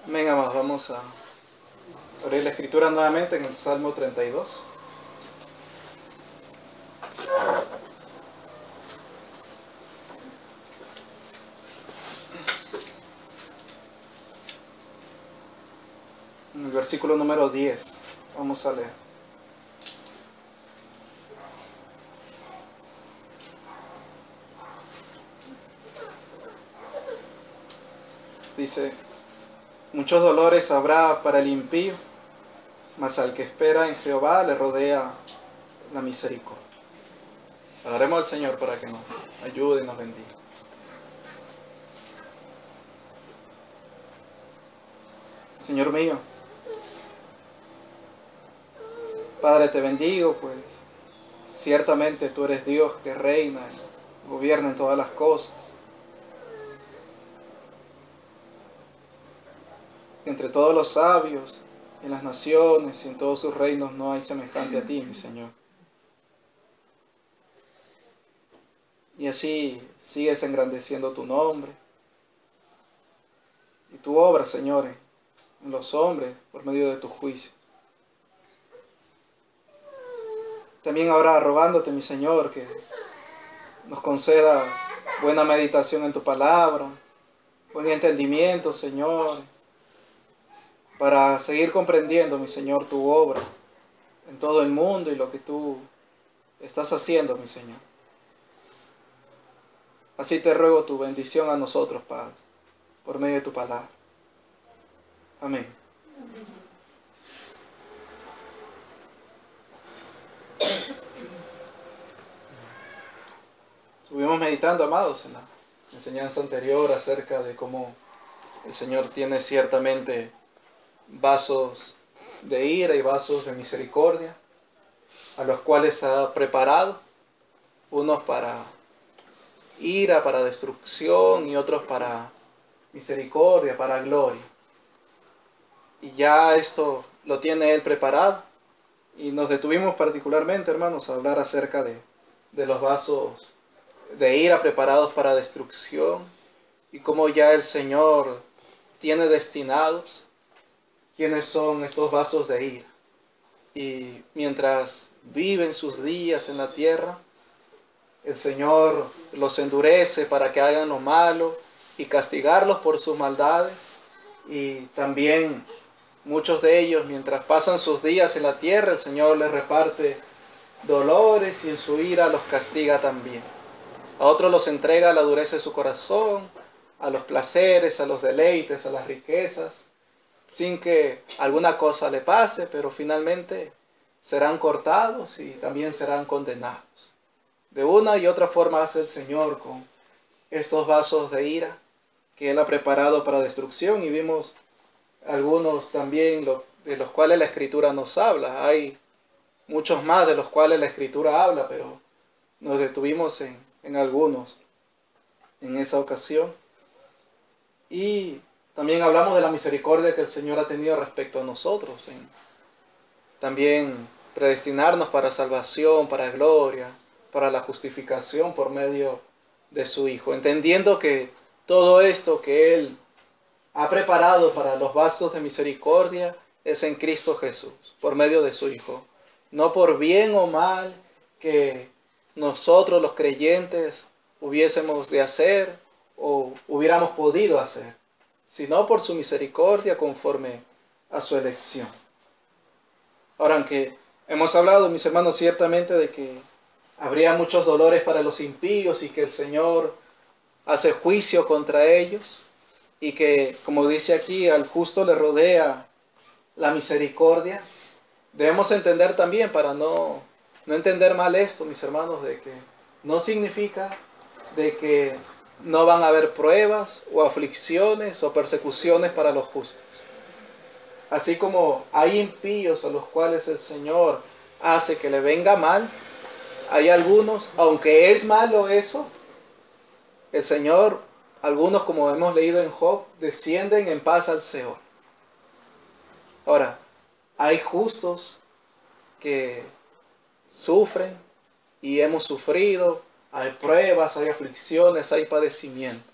Amén, amados. Vamos a abrir la escritura nuevamente en el Salmo 32. En el versículo número 10. Vamos a leer. Dice: muchos dolores habrá para el impío, mas al que espera en Jehová le rodea la misericordia. Oraremos al Señor para que nos ayude y nos bendiga. Señor mío, Padre, te bendigo, pues ciertamente tú eres Dios que reina y gobierna en todas las cosas. Entre todos los sabios, en las naciones y en todos sus reinos no hay semejante a ti, mi Señor. Y así sigues engrandeciendo tu nombre y tu obra, Señor, en los hombres por medio de tus juicios. También ahora rogándote, mi Señor, que nos concedas buena meditación en tu palabra, buen entendimiento, Señor, para seguir comprendiendo, mi Señor, tu obra en todo el mundo y lo que tú estás haciendo, mi Señor. Así te ruego tu bendición a nosotros, Padre, por medio de tu palabra. Amén. Estuvimos meditando, amados, en la enseñanza anterior acerca de cómo el Señor tiene ciertamente vasos de ira y vasos de misericordia, a los cuales ha preparado, unos para ira, para destrucción, y otros para misericordia, para gloria. Y ya esto lo tiene Él preparado, y nos detuvimos particularmente, hermanos, a hablar acerca de los vasos de ira preparados para destrucción, y cómo ya el Señor tiene destinados quiénes son estos vasos de ira. Y mientras viven sus días en la tierra, el Señor los endurece para que hagan lo malo y castigarlos por sus maldades. Y también muchos de ellos, mientras pasan sus días en la tierra, el Señor les reparte dolores y en su ira los castiga también. A otros los entrega a la dureza de su corazón, a los placeres, a los deleites, a las riquezas, sin que alguna cosa le pase, pero finalmente serán cortados y también serán condenados. De una y otra forma hace el Señor con estos vasos de ira que Él ha preparado para destrucción, y vimos algunos también de los cuales la Escritura nos habla. Hay muchos más de los cuales la Escritura habla, pero nos detuvimos en algunos en esa ocasión. Y también hablamos de la misericordia que el Señor ha tenido respecto a nosotros, también predestinarnos para salvación, para gloria, para la justificación por medio de su Hijo, entendiendo que todo esto que Él ha preparado para los vasos de misericordia es en Cristo Jesús, por medio de su Hijo, no por bien o mal que nosotros los creyentes hubiésemos de hacer o hubiéramos podido hacer, sino por su misericordia conforme a su elección. Ahora, aunque hemos hablado, mis hermanos, ciertamente de que habría muchos dolores para los impíos y que el Señor hace juicio contra ellos, y que, como dice aquí, al justo le rodea la misericordia, debemos entender también, para no entender mal esto, mis hermanos, de que no significa de que no van a haber pruebas o aflicciones o persecuciones para los justos. Así como hay impíos a los cuales el Señor hace que le venga mal, hay algunos, aunque es malo eso, el Señor, algunos, como hemos leído en Job, descienden en paz al Seol. Ahora, hay justos que sufren y hemos sufrido, hay pruebas, hay aflicciones, hay padecimientos.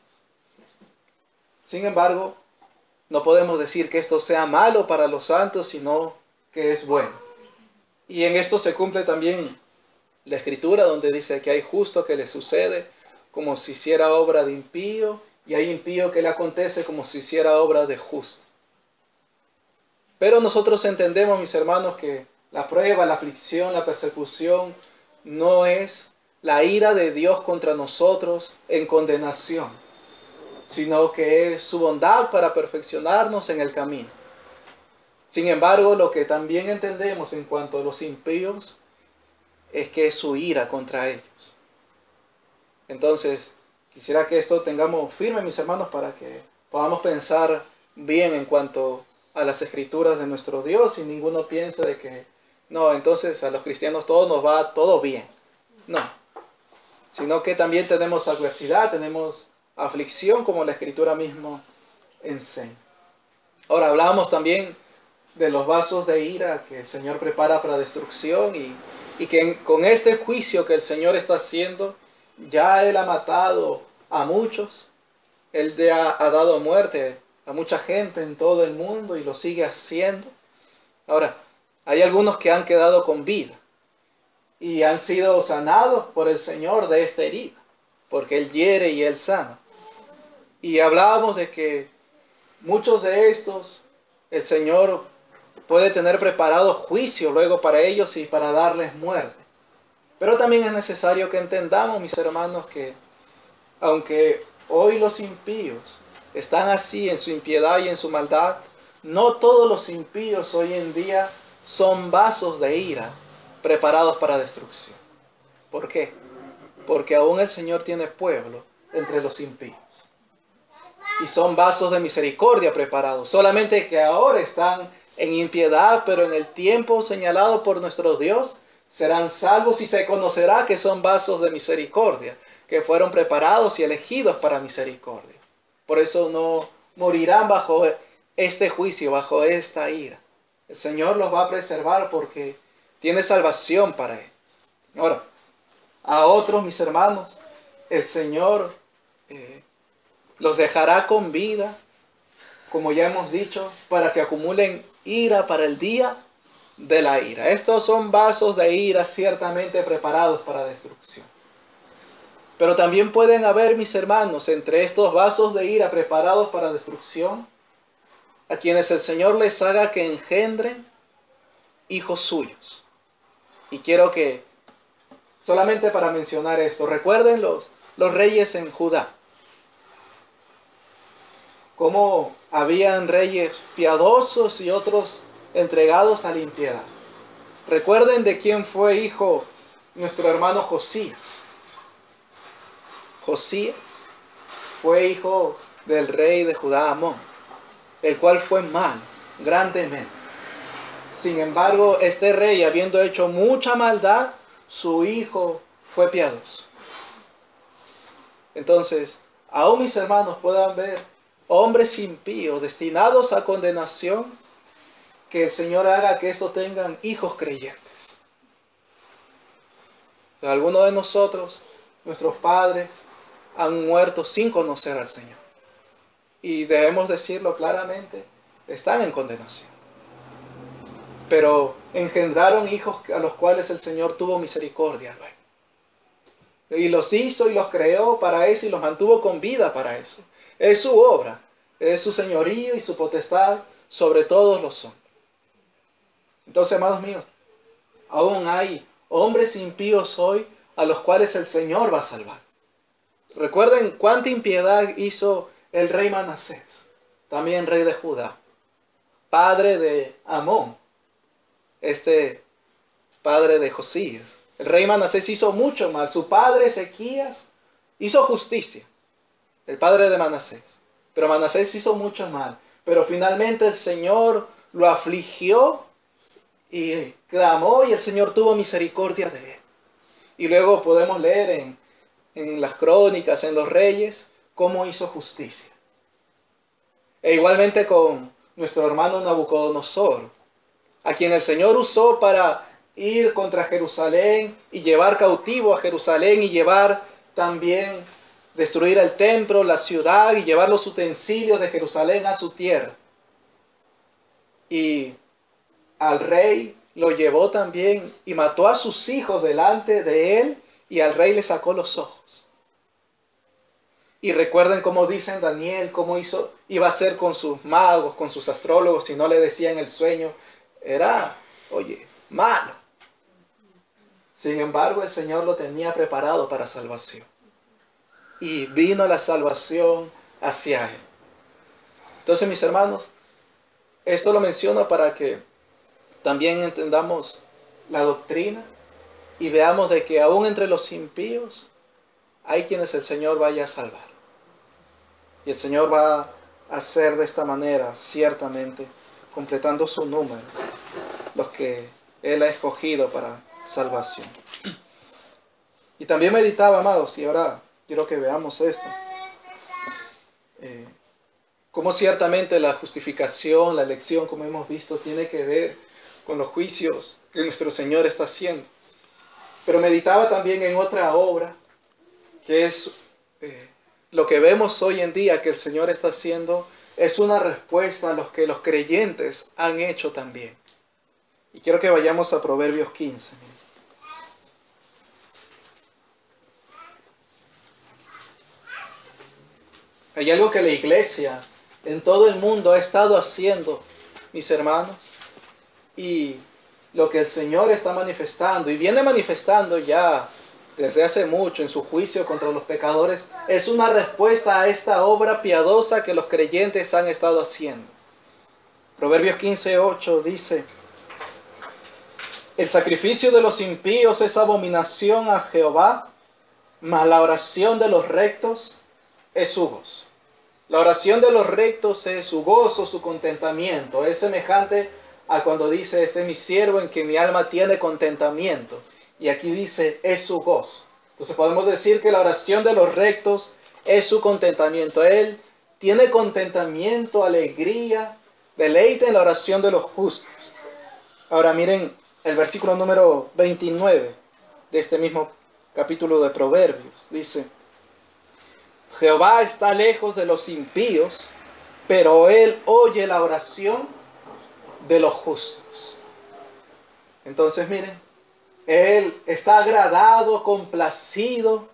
Sin embargo, no podemos decir que esto sea malo para los santos, sino que es bueno. Y en esto se cumple también la Escritura, donde dice que hay justo que le sucede como si hiciera obra de impío, y hay impío que le acontece como si hiciera obra de justo. Pero nosotros entendemos, mis hermanos, que la prueba, la aflicción, la persecución no es la ira de Dios contra nosotros en condenación, sino que es su bondad para perfeccionarnos en el camino. Sin embargo, lo que también entendemos en cuanto a los impíos es que es su ira contra ellos. Entonces, quisiera que esto tengamos firme, mis hermanos, para que podamos pensar bien en cuanto a las escrituras de nuestro Dios y ninguno piense de que, no, entonces a los cristianos todos nos va todo bien. No, sino que también tenemos adversidad, tenemos aflicción, como la Escritura mismo enseña. Ahora, hablábamos también de los vasos de ira que el Señor prepara para destrucción y que con este juicio que el Señor está haciendo, ya Él ha matado a muchos, Él ha dado muerte a mucha gente en todo el mundo y lo sigue haciendo. Ahora, hay algunos que han quedado con vida y han sido sanados por el Señor de esta herida, porque Él hiere y Él sana. Y hablábamos de que muchos de estos, el Señor puede tener preparado juicio luego para ellos y para darles muerte. Pero también es necesario que entendamos, mis hermanos, que aunque hoy los impíos están así en su impiedad y en su maldad, no todos los impíos hoy en día son vasos de ira preparados para destrucción. ¿Por qué? Porque aún el Señor tiene pueblo entre los impíos. Y son vasos de misericordia preparados. Solamente que ahora están en impiedad, pero en el tiempo señalado por nuestro Dios serán salvos y se conocerá que son vasos de misericordia, que fueron preparados y elegidos para misericordia. Por eso no morirán bajo este juicio, bajo esta ira. El Señor los va a preservar porque tiene salvación para ellos. Ahora, a otros, mis hermanos, el Señor los dejará con vida, como ya hemos dicho, para que acumulen ira para el día de la ira. Estos son vasos de ira ciertamente preparados para destrucción. Pero también pueden haber, mis hermanos, entre estos vasos de ira preparados para destrucción, a quienes el Señor les haga que engendren hijos suyos. Y quiero que, solamente para mencionar esto, recuerden los reyes en Judá. Cómo habían reyes piadosos y otros entregados a la impiedad. Recuerden de quién fue hijo nuestro hermano Josías. Josías fue hijo del rey de Judá, Amón, el cual fue malo, grandemente. Sin embargo, este rey, habiendo hecho mucha maldad, su hijo fue piadoso. Entonces, aún mis hermanos puedan ver hombres impíos destinados a condenación, que el Señor haga que estos tengan hijos creyentes. Algunos de nosotros, nuestros padres, han muerto sin conocer al Señor. Y debemos decirlo claramente, están en condenación. Pero engendraron hijos a los cuales el Señor tuvo misericordia luego. Y los hizo y los creó para eso y los mantuvo con vida para eso. Es su obra, es su señorío y su potestad sobre todos los hombres. Entonces, amados míos, aún hay hombres impíos hoy a los cuales el Señor va a salvar. Recuerden cuánta impiedad hizo el rey Manasés, también rey de Judá, padre de Amón, padre de Josías. El rey Manasés hizo mucho mal. Su padre Ezequías hizo justicia, el padre de Manasés. Pero Manasés hizo mucho mal. Pero finalmente el Señor lo afligió y clamó y el Señor tuvo misericordia de él. Y luego podemos leer en las crónicas, en los reyes, cómo hizo justicia. E igualmente con nuestro hermano Nabucodonosor, a quien el Señor usó para ir contra Jerusalén y llevar cautivo a Jerusalén y llevar también destruir el templo, la ciudad y llevar los utensilios de Jerusalén a su tierra. Y al rey lo llevó también y mató a sus hijos delante de él, y al rey le sacó los ojos. Y recuerden cómo dice en Daniel, cómo iba a ser con sus magos, con sus astrólogos, si no le decían el sueño. Era, oye, malo. Sin embargo, el Señor lo tenía preparado para salvación. Y vino la salvación hacia él. Entonces, mis hermanos, esto lo menciono para que también entendamos la doctrina y veamos de que aún entre los impíos hay quienes el Señor vaya a salvar. Y el Señor va a hacer de esta manera, ciertamente, completando su número, los que Él ha escogido para salvación. Y también meditaba, amados, y ahora quiero que veamos esto. Cómo ciertamente la justificación, la elección, como hemos visto, tiene que ver con los juicios que nuestro Señor está haciendo. Pero meditaba también en otra obra, que es lo que vemos hoy en día que el Señor está haciendo, es una respuesta a lo que los creyentes han hecho también. Y quiero que vayamos a Proverbios 15. Hay algo que la iglesia en todo el mundo ha estado haciendo, mis hermanos, y lo que el Señor está manifestando, y viene manifestando ya desde hace mucho en su juicio contra los pecadores, es una respuesta a esta obra piadosa que los creyentes han estado haciendo. Proverbios 15:8 dice: el sacrificio de los impíos es abominación a Jehová, mas la oración de los rectos es su gozo. La oración de los rectos es su gozo, su contentamiento. Es semejante a cuando dice: este es mi siervo en que mi alma tiene contentamiento. Y aquí dice: es su gozo. Entonces podemos decir que la oración de los rectos es su contentamiento. Él tiene contentamiento, alegría, deleite en la oración de los justos. Ahora miren el versículo número 29 de este mismo capítulo de Proverbios. Dice: Jehová está lejos de los impíos, pero Él oye la oración de los justos. Entonces miren, Él está agradado, complacido,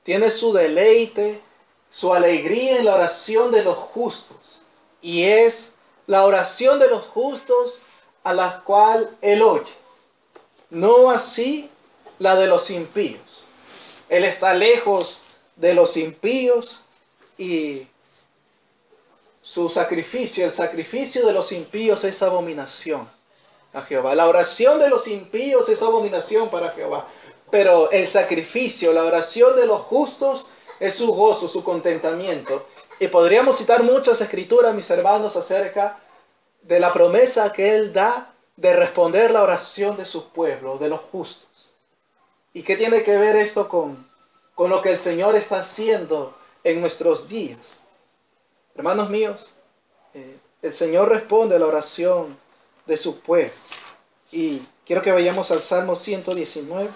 tiene su deleite, su alegría en la oración de los justos. Y es la oración de los justos a la cual Él oye. No así la de los impíos. Él está lejos de los impíos y su sacrificio, el sacrificio de los impíos es abominación a Jehová. La oración de los impíos es abominación para Jehová. Pero el sacrificio, la oración de los justos es su gozo, su contentamiento. Y podríamos citar muchas escrituras, mis hermanos, acerca de la promesa que Él da de responder la oración de su pueblo, de los justos. ¿Y qué tiene que ver esto con lo que el Señor está haciendo en nuestros días? Hermanos míos, el Señor responde a la oración de su pueblo. Y quiero que vayamos al Salmo 119.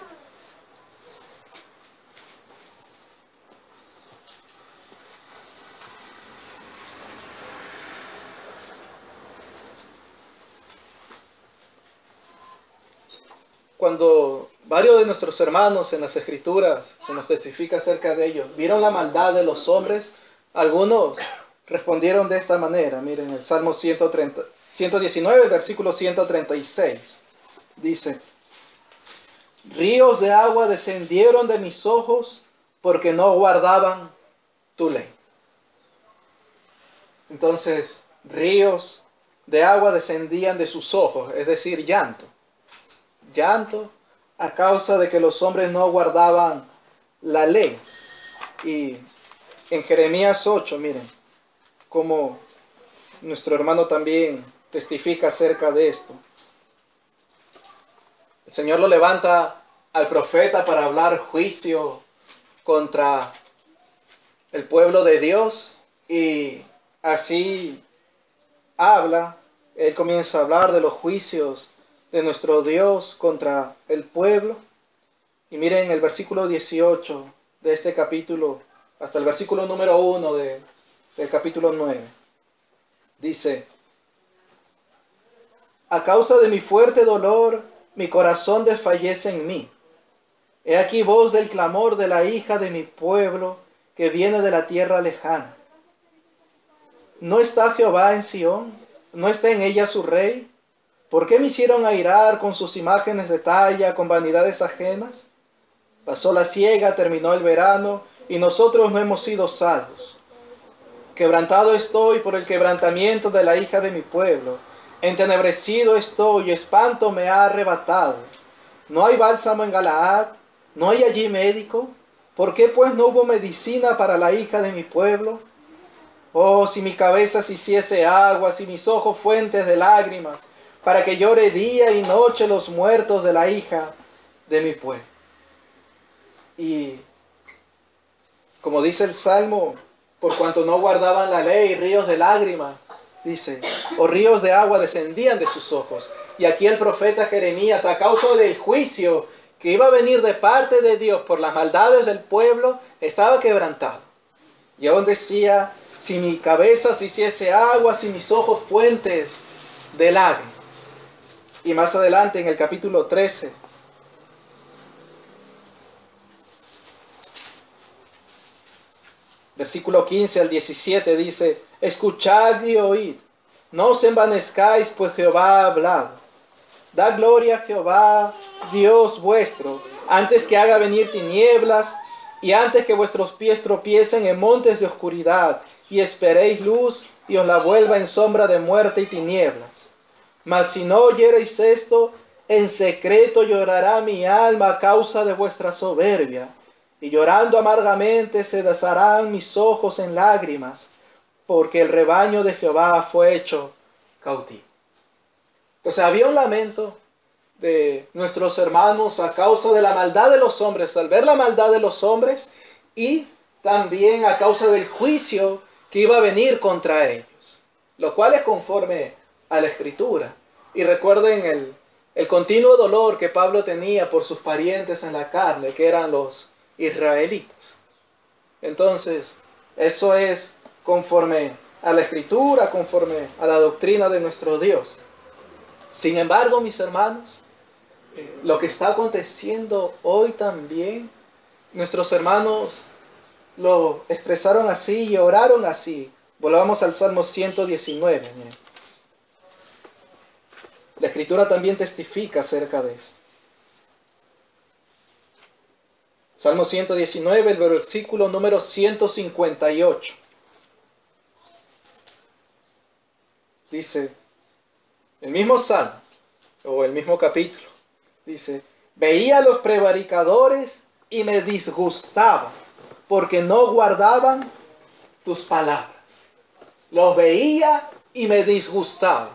Cuando varios de nuestros hermanos en las Escrituras se nos testifica acerca de ellos, vieron la maldad de los hombres, algunos respondieron de esta manera. Miren el Salmo 119, versículo 136. Dice: ríos de agua descendieron de mis ojos porque no guardaban tu ley. Entonces, ríos de agua descendían de sus ojos, es decir, llanto. Llanto a causa de que los hombres no guardaban la ley. Y en Jeremías 8, miren, como nuestro hermano también testifica acerca de esto. El Señor lo levanta al profeta para hablar juicio contra el pueblo de Dios, y así habla. Él comienza a hablar de los juicios de nuestro Dios contra el pueblo. Y miren el versículo 18 de este capítulo hasta el versículo número 1 del capítulo 9. Dice: a causa de mi fuerte dolor, mi corazón desfallece en mí. He aquí voz del clamor de la hija de mi pueblo, que viene de la tierra lejana. ¿No está Jehová en Sión? ¿No está en ella su rey? ¿Por qué me hicieron airar con sus imágenes de talla, con vanidades ajenas? Pasó la siega, terminó el verano, y nosotros no hemos sido salvos. Quebrantado estoy por el quebrantamiento de la hija de mi pueblo. Entenebrecido estoy, y espanto me ha arrebatado. ¿No hay bálsamo en Galaad? ¿No hay allí médico? ¿Por qué pues no hubo medicina para la hija de mi pueblo? Oh, si mi cabeza se hiciese agua, si mis ojos fuentes de lágrimas, para que llore día y noche los muertos de la hija de mi pueblo. Y como dice el Salmo, por cuanto no guardaban la ley, ríos de lágrimas, dice, o ríos de agua descendían de sus ojos. Y aquí el profeta Jeremías, a causa del juicio que iba a venir de parte de Dios por las maldades del pueblo, estaba quebrantado. Y aún decía: si mi cabeza se hiciese agua, si mis ojos fuentes de lágrimas. Y más adelante en el capítulo 13, versículo 15 al 17 dice: escuchad y oíd, no os envanezcáis, pues Jehová ha hablado. Da gloria a Jehová, Dios vuestro, antes que haga venir tinieblas, y antes que vuestros pies tropiecen en montes de oscuridad, y esperéis luz, y os la vuelva en sombra de muerte y tinieblas. Mas si no oyereis esto, en secreto llorará mi alma a causa de vuestra soberbia, y llorando amargamente se desharán mis ojos en lágrimas, porque el rebaño de Jehová fue hecho cautivo. Entonces había un lamento de nuestros hermanos a causa de la maldad de los hombres, al ver la maldad de los hombres, y también a causa del juicio que iba a venir contra ellos, lo cual es conforme a la Escritura. Y recuerden el continuo dolor que Pablo tenía por sus parientes en la carne, que eran los israelitas. Entonces, eso es conforme a la Escritura, conforme a la doctrina de nuestro Dios. Sin embargo, mis hermanos, lo que está aconteciendo hoy también, nuestros hermanos lo expresaron así y oraron así. Volvamos al Salmo 119. Miren. La Escritura también testifica acerca de esto. Salmo 119, el versículo número 158. Dice, el mismo Salmo, o el mismo capítulo, dice: veía a los prevaricadores y me disgustaba, porque no guardaban tus palabras. Los veía y me disgustaba,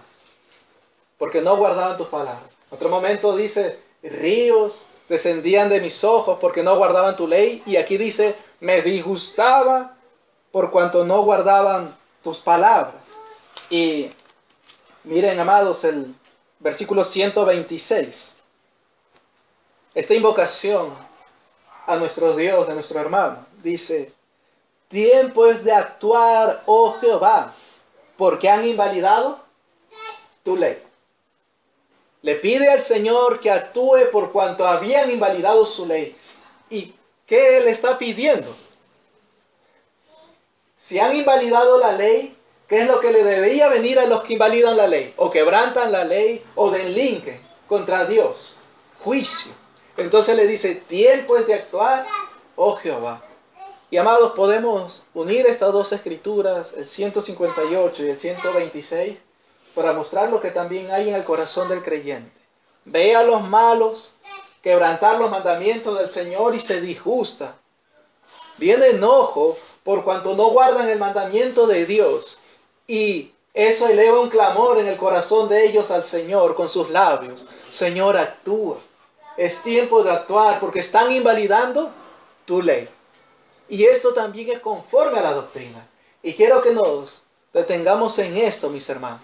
porque no guardaban tus palabras. En otro momento dice: ríos descendían de mis ojos porque no guardaban tu ley. Y aquí dice: me disgustaba por cuanto no guardaban tus palabras. Y miren, amados, el versículo 126. Esta invocación a nuestro Dios, a nuestro hermano, dice: tiempo es de actuar, oh Jehová, porque han invalidado tu ley. Le pide al Señor que actúe por cuanto habían invalidado su ley. ¿Y qué le está pidiendo? Si han invalidado la ley, ¿qué es lo que le debería venir a los que invalidan la ley? O quebrantan la ley, o delinquen contra Dios. Juicio. Entonces le dice: tiempo es de actuar, oh Jehová. Y amados, podemos unir estas dos escrituras, el 158 y el 126, para mostrar lo que también hay en el corazón del creyente. Ve a los malos quebrantar los mandamientos del Señor y se disgusta. Viene enojo por cuanto no guardan el mandamiento de Dios. Y eso eleva un clamor en el corazón de ellos al Señor con sus labios: Señor, actúa. Es tiempo de actuar porque están invalidando tu ley. Y esto también es conforme a la doctrina. Y quiero que nos detengamos en esto, mis hermanos,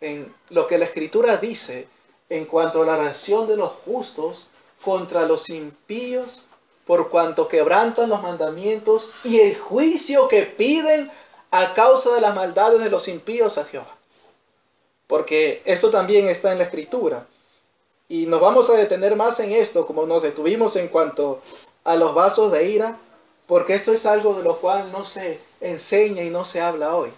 en lo que la Escritura dice en cuanto a la reacción de los justos contra los impíos por cuanto quebrantan los mandamientos y el juicio que piden a causa de las maldades de los impíos a Jehová. Porque esto también está en la Escritura. Y nos vamos a detener más en esto, como nos detuvimos en cuanto a los vasos de ira, porque esto es algo de lo cual no se enseña y no se habla hoy.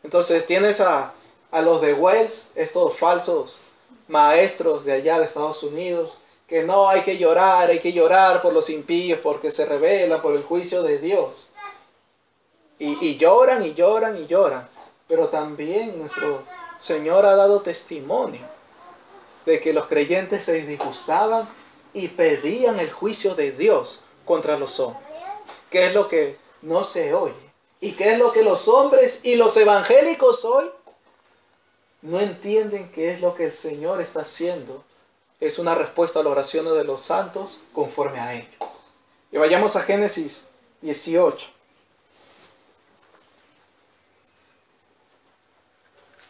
Entonces tienes a los de Wells, estos falsos maestros de allá de Estados Unidos, que no hay que llorar por los impíos porque se rebelan por el juicio de Dios. Y lloran y lloran y lloran. Pero también nuestro Señor ha dado testimonio de que los creyentes se disgustaban y pedían el juicio de Dios contra los hombres. ¿Qué es lo que no se oye? ¿Y qué es lo que los hombres y los evangélicos hoy no entienden? ¿Qué es lo que el Señor está haciendo? Es una respuesta a las oraciones de los santos conforme a ello. Y vayamos a Génesis 18.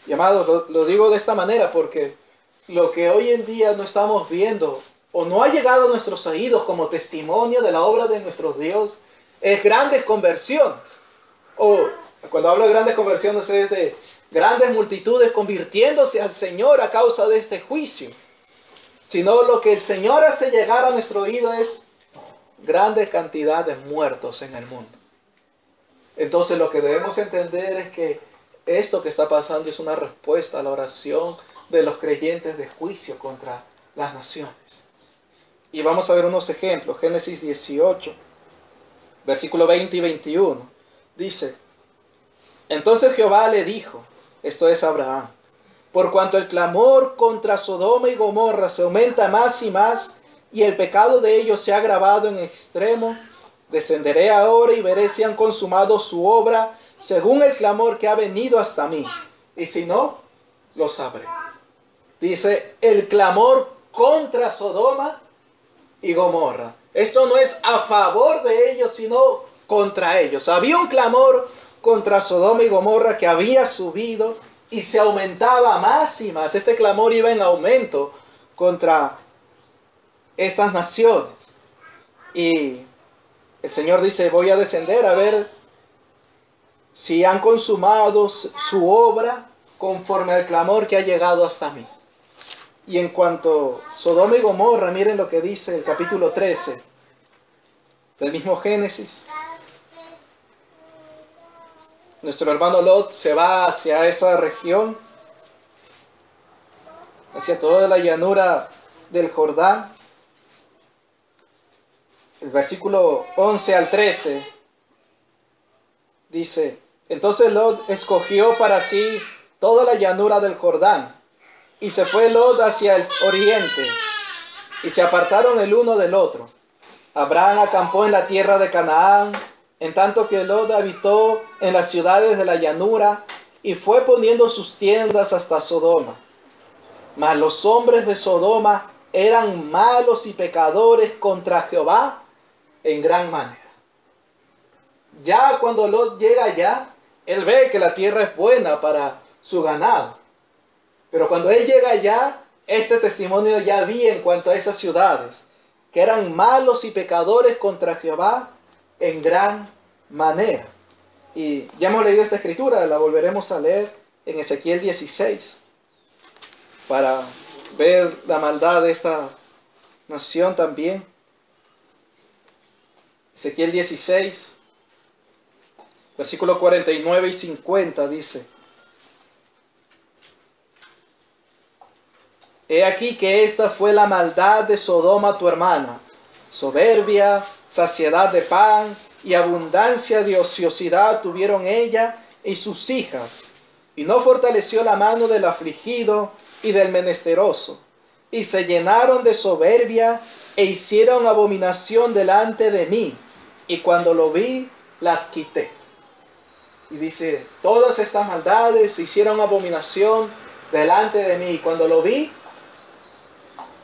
Y amados, lo digo de esta manera porque lo que hoy en día no estamos viendo o no ha llegado a nuestros oídos como testimonio de la obra de nuestro Dios es grandes conversiones. O cuando hablo de grandes conversiones es de grandes multitudes convirtiéndose al Señor a causa de este juicio. Sino lo que el Señor hace llegar a nuestro oído es grande cantidad de muertos en el mundo. Entonces lo que debemos entender es que esto que está pasando es una respuesta a la oración de los creyentes de juicio contra las naciones. Y vamos a ver unos ejemplos. Génesis 18, versículo 20 y 21. Dice: entonces Jehová le dijo, esto es Abraham, por cuanto el clamor contra Sodoma y Gomorra se aumenta más y más, y el pecado de ellos se ha agravado en extremo, descenderé ahora y veré si han consumado su obra según el clamor que ha venido hasta mí, y si no, lo sabré. Dice, el clamor contra Sodoma y Gomorra. Esto no es a favor de ellos, sino contra ellos. Había un clamor contra Sodoma y Gomorra que había subido y se aumentaba más y más. Este clamor iba en aumento contra estas naciones. Y el Señor dice, voy a descender a ver si han consumado su obra conforme al clamor que ha llegado hasta mí. Y en cuanto a Sodoma y Gomorra, miren lo que dice el capítulo 13 del mismo Génesis. Nuestro hermano Lot se va hacia esa región, hacia toda la llanura del Jordán. El versículo 11 al 13 dice, entonces Lot escogió para sí toda la llanura del Jordán, y se fue Lot hacia el oriente, y se apartaron el uno del otro. Abraham acampó en la tierra de Canaán, en tanto que Lot habitó en las ciudades de la llanura, y fue poniendo sus tiendas hasta Sodoma. Mas los hombres de Sodoma eran malos y pecadores contra Jehová en gran manera. Ya cuando Lot llega allá, él ve que la tierra es buena para su ganado. Pero cuando él llega allá, este testimonio ya había en cuanto a esas ciudades, que eran malos y pecadores contra Jehová en gran manera. Y ya hemos leído esta escritura, la volveremos a leer en Ezequiel 16, para ver la maldad de esta nación también. Ezequiel 16, versículos 49 y 50 dice, he aquí que esta fue la maldad de Sodoma tu hermana, soberbia, saciedad de pan y abundancia de ociosidad tuvieron ella y sus hijas, y no fortaleció la mano del afligido y del menesteroso, y se llenaron de soberbia e hicieron abominación delante de mí, y cuando lo vi, las quité. Y dice, todas estas maldades hicieron abominación delante de mí, y cuando lo vi,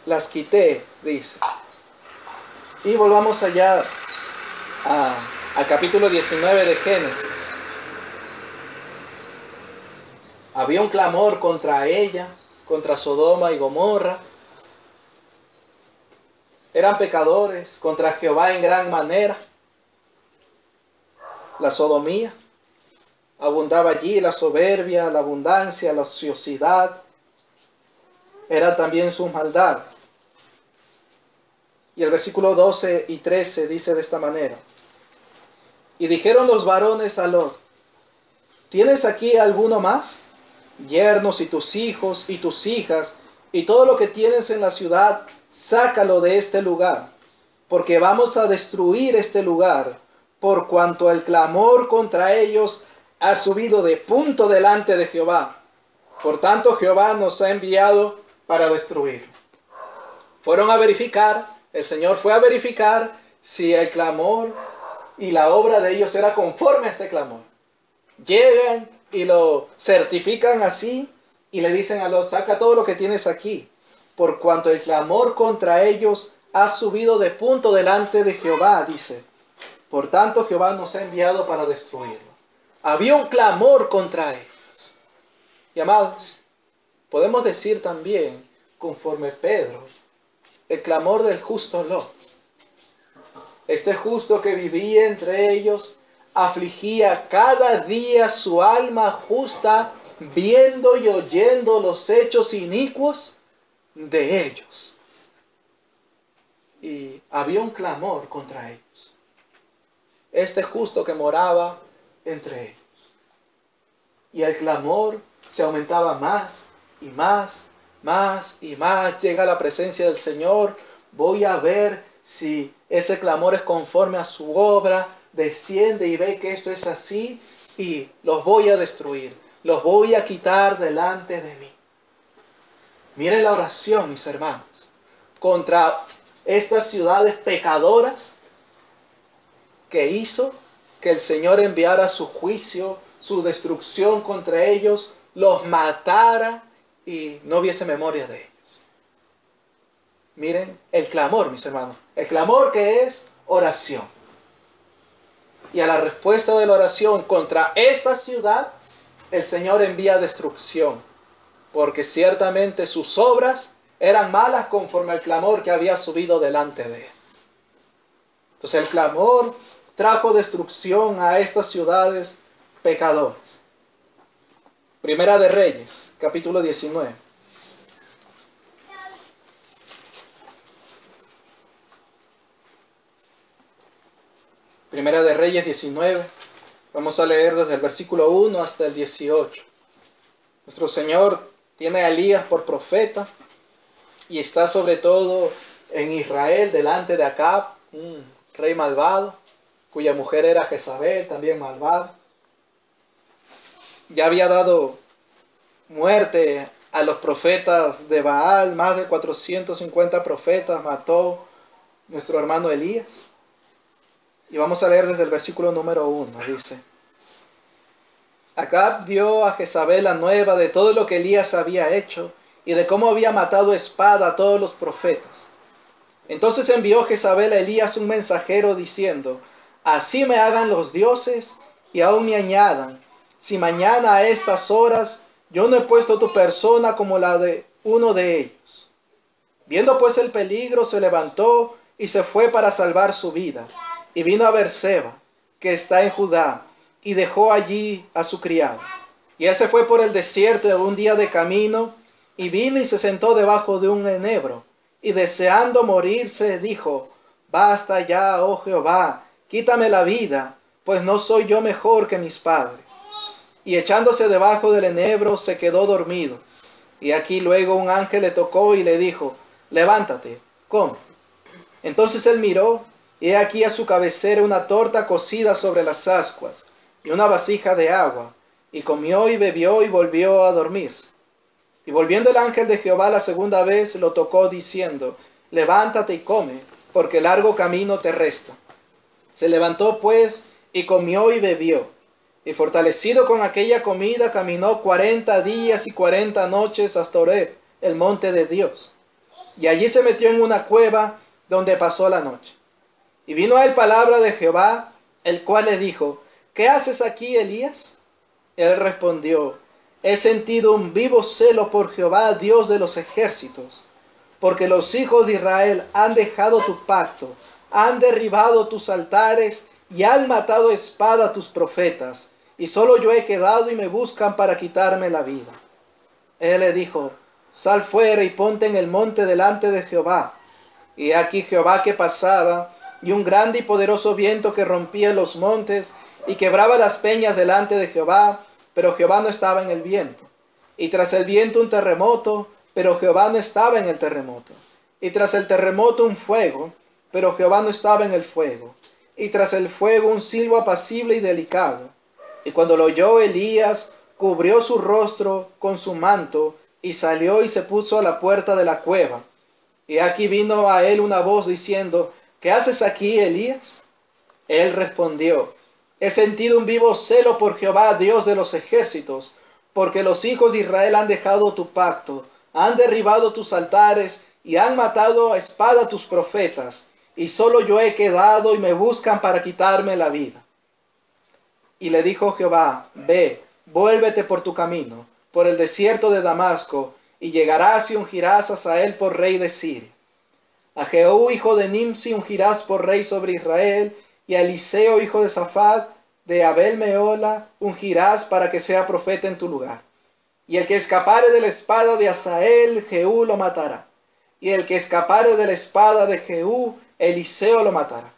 las quité, dice. Y volvamos allá al capítulo 19 de Génesis. Había un clamor contra ella, contra Sodoma y Gomorra. eran pecadores contra Jehová en gran manera. La sodomía, abundaba allí la soberbia, la abundancia, la ociosidad, eran también sus maldades. Y el versículo 12 y 13 dice de esta manera: y dijeron los varones a Lot: ¿tienes aquí alguno más? Yernos y tus hijos y tus hijas y todo lo que tienes en la ciudad, sácalo de este lugar, porque vamos a destruir este lugar, por cuanto el clamor contra ellos ha subido de punto delante de Jehová. Por tanto, Jehová nos ha enviado para destruirlo. Fueron a verificar, el Señor fue a verificar si el clamor y la obra de ellos era conforme a este clamor. Llegan y lo certifican así y le dicen a Lot: saca todo lo que tienes aquí, por cuanto el clamor contra ellos ha subido de punto delante de Jehová, dice. Por tanto, Jehová nos ha enviado para destruirlo. Había un clamor contra ellos. Y amados, podemos decir también, conforme Pedro, el clamor del justo Lot. Este justo que vivía entre ellos, afligía cada día su alma justa, viendo y oyendo los hechos inicuos de ellos. Y había un clamor contra ellos. Este justo que moraba entre ellos. Y el clamor se aumentaba más y más, más y más. Llega a la presencia del Señor. Voy a ver si ese clamor es conforme a su obra. Desciende y ve que esto es así y los voy a destruir. Los voy a quitar delante de mí. Miren la oración, mis hermanos, contra estas ciudades pecadoras, que hizo que el Señor enviara su juicio, su destrucción contra ellos, los matara y no hubiese memoria de ellos. Miren el clamor, mis hermanos. El clamor que es oración. Y a la respuesta de la oración contra esta ciudad, el Señor envía destrucción. Porque ciertamente sus obras eran malas conforme al clamor que había subido delante de él. Entonces el clamor trajo destrucción a estas ciudades pecadoras. Primera de Reyes, capítulo 19. Primera de Reyes 19. Vamos a leer desde el versículo 1 hasta el 18. Nuestro Señor tiene a Elías por profeta y está sobre todo en Israel delante de Acab, un rey malvado, cuya mujer era Jezabel, también malvada. Ya había dado muerte a los profetas de Baal, más de 450 profetas mató nuestro hermano Elías. Y vamos a leer desde el versículo número 1, dice: Acab dio a Jezabel la nueva de todo lo que Elías había hecho y de cómo había matado a espada a todos los profetas. Entonces envió Jezabel a Elías un mensajero diciendo: así me hagan los dioses y aún me añadan, si mañana a estas horas yo no he puesto tu persona como la de uno de ellos. Viendo pues el peligro, se levantó y se fue para salvar su vida. Y vino a Beerseba, que está en Judá, y dejó allí a su criado. Y él se fue por el desierto de un día de camino, y vino y se sentó debajo de un enebro. Y deseando morirse, dijo: basta ya, oh Jehová, quítame la vida, pues no soy yo mejor que mis padres. Y echándose debajo del enebro, se quedó dormido. Y aquí luego un ángel le tocó y le dijo: levántate, come. Entonces él miró, y he aquí a su cabecera una torta cocida sobre las ascuas, y una vasija de agua. Y comió y bebió y volvió a dormirse. Y volviendo el ángel de Jehová la segunda vez, lo tocó diciendo: levántate y come, porque largo camino te resta. Se levantó pues, y comió y bebió. Y fortalecido con aquella comida, caminó 40 días y 40 noches hasta Horeb, el monte de Dios. Y allí se metió en una cueva, donde pasó la noche. Y vino a él palabra de Jehová, el cual le dijo: ¿qué haces aquí, Elías? Él respondió: he sentido un vivo celo por Jehová, Dios de los ejércitos, porque los hijos de Israel han dejado tu pacto, han derribado tus altares y han matado a espada a tus profetas, y solo yo he quedado y me buscan para quitarme la vida. Él le dijo, sal fuera y ponte en el monte delante de Jehová. Y aquí Jehová que pasaba, y un grande y poderoso viento que rompía los montes y quebraba las peñas delante de Jehová, pero Jehová no estaba en el viento. Y tras el viento un terremoto, pero Jehová no estaba en el terremoto. Y tras el terremoto un fuego, pero Jehová no estaba en el fuego. Y tras el fuego un silbo apacible y delicado. Y cuando lo oyó Elías, cubrió su rostro con su manto, y salió y se puso a la puerta de la cueva. Y aquí vino a él una voz diciendo, ¿qué haces aquí, Elías? Él respondió, he sentido un vivo celo por Jehová, Dios de los ejércitos, porque los hijos de Israel han dejado tu pacto, han derribado tus altares y han matado a espada a tus profetas, y solo yo he quedado y me buscan para quitarme la vida. Y le dijo Jehová, ve, vuélvete por tu camino, por el desierto de Damasco, y llegarás y ungirás a Hazael por rey de Siria. A Jehú, hijo de Nimsi, ungirás por rey sobre Israel, y a Eliseo, hijo de Safat, de Abel Meola, ungirás para que sea profeta en tu lugar. Y el que escapare de la espada de Hazael, Jehú lo matará. Y el que escapare de la espada de Jehú, Eliseo lo matará.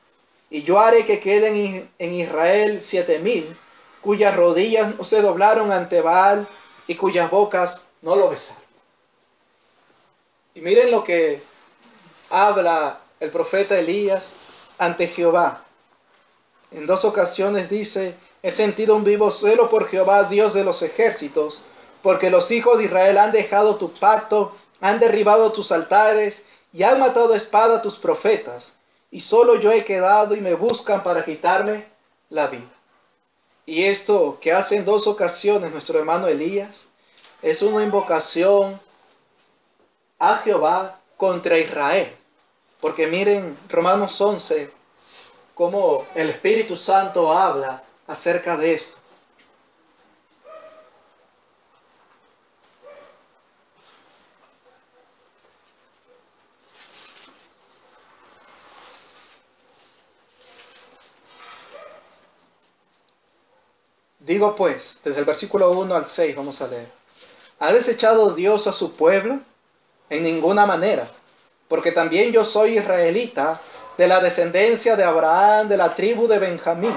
Y yo haré que queden en Israel 7,000, cuyas rodillas no se doblaron ante Baal, y cuyas bocas no lo besaron. Y miren lo que habla el profeta Elías ante Jehová. En 2 ocasiones dice, he sentido un vivo celo por Jehová, Dios de los ejércitos, porque los hijos de Israel han dejado tu pacto, han derribado tus altares y han matado a espada a tus profetas, y solo yo he quedado y me buscan para quitarme la vida. Y esto que hace en 2 ocasiones nuestro hermano Elías es una invocación a Jehová contra Israel. Porque miren Romanos 11, cómo el Espíritu Santo habla acerca de esto. Digo pues, desde el versículo 1 al 6 vamos a leer. ¿Ha desechado Dios a su pueblo? En ninguna manera, porque también yo soy israelita, de la descendencia de Abraham, de la tribu de Benjamín.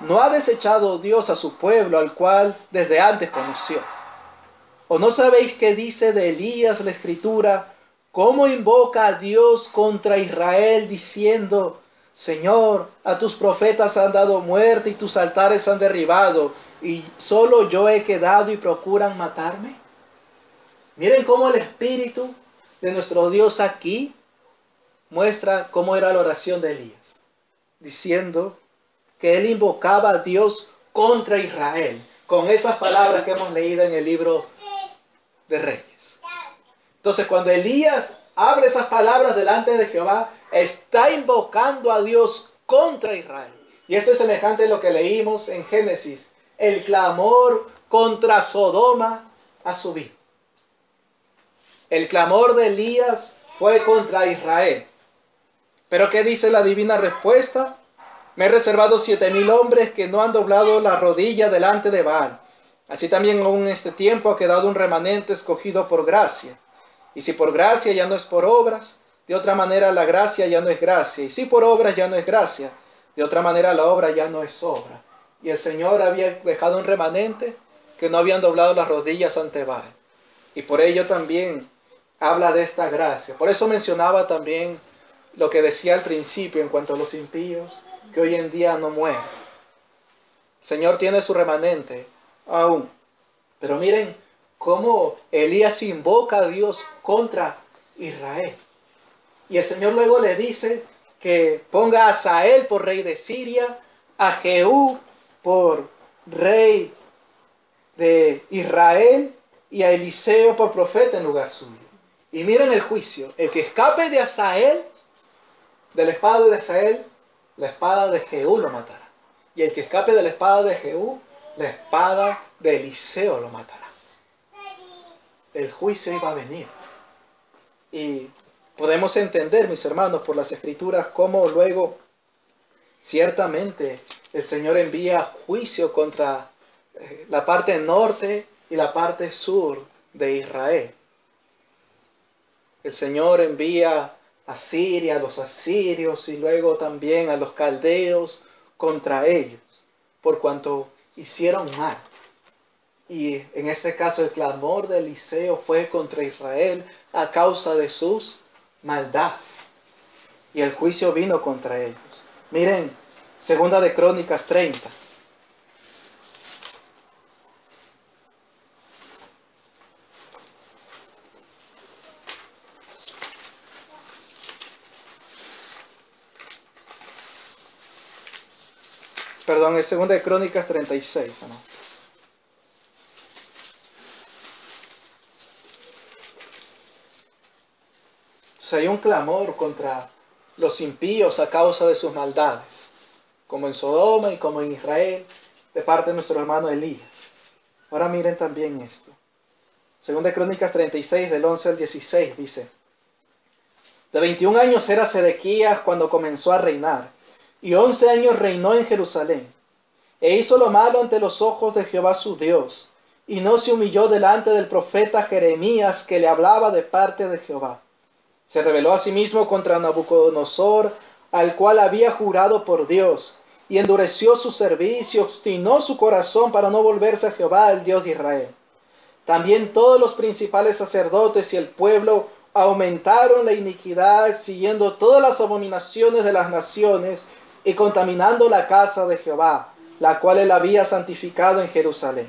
¿No ha desechado Dios a su pueblo, al cual desde antes conoció? ¿O no sabéis qué dice de Elías la Escritura? ¿Cómo invoca a Dios contra Israel diciendo, Señor, a tus profetas han dado muerte y tus altares han derribado, y solo yo he quedado y procuran matarme? Miren cómo el Espíritu de nuestro Dios aquí muestra cómo era la oración de Elías, diciendo que él invocaba a Dios contra Israel, con esas palabras que hemos leído en el libro de Reyes. Entonces, cuando Elías habla esas palabras delante de Jehová, está invocando a Dios contra Israel. Y esto es semejante a lo que leímos en Génesis. El clamor contra Sodoma ha subido. El clamor de Elías fue contra Israel. ¿Pero qué dice la divina respuesta? Me he reservado 7,000 hombres que no han doblado la rodilla delante de Baal. Así también aún en este tiempo ha quedado un remanente escogido por gracia. Y si por gracia ya no es por obras, de otra manera la gracia ya no es gracia. Y si por obras ya no es gracia, de otra manera la obra ya no es obra. Y el Señor había dejado un remanente que no habían doblado las rodillas ante Baal. Y por ello también habla de esta gracia. Por eso mencionaba también lo que decía al principio en cuanto a los impíos, que hoy en día no mueren. El Señor tiene su remanente aún. Pero miren cómo Elías invoca a Dios contra Israel. Y el Señor luego le dice que ponga a Hazael por rey de Siria, a Jehú por rey de Israel y a Eliseo por profeta en lugar suyo. Y miren el juicio. El que escape de Hazael, de la espada de Hazael, la espada de Jehú lo matará. Y el que escape de la espada de Jehú, la espada de Eliseo lo matará. El juicio iba a venir. Y podemos entender, mis hermanos, por las Escrituras, cómo luego ciertamente el Señor envía juicio contra la parte norte y la parte sur de Israel. El Señor envía a Siria, a los asirios y luego también a los caldeos contra ellos, por cuanto hicieron mal. Y en este caso el clamor de Eliseo fue contra Israel a causa de sus maldades. Y el juicio vino contra ellos. Miren, Segunda de Crónicas 30. Perdón, es Segunda de Crónicas 36, ¿no? Entonces hay un clamor contra los impíos a causa de sus maldades, como en Sodoma y como en Israel, de parte de nuestro hermano Elías. Ahora miren también esto. Segunda de Crónicas 36, del 11 al 16, dice: De 21 años era Sedequías cuando comenzó a reinar, y 11 años reinó en Jerusalén. E hizo lo malo ante los ojos de Jehová su Dios, y no se humilló delante del profeta Jeremías, que le hablaba de parte de Jehová. Se rebeló asimismo contra Nabucodonosor, al cual había jurado por Dios, y endureció su servicio, obstinó su corazón para no volverse a Jehová, el Dios de Israel. También todos los principales sacerdotes y el pueblo aumentaron la iniquidad, siguiendo todas las abominaciones de las naciones y contaminando la casa de Jehová, la cual él había santificado en Jerusalén.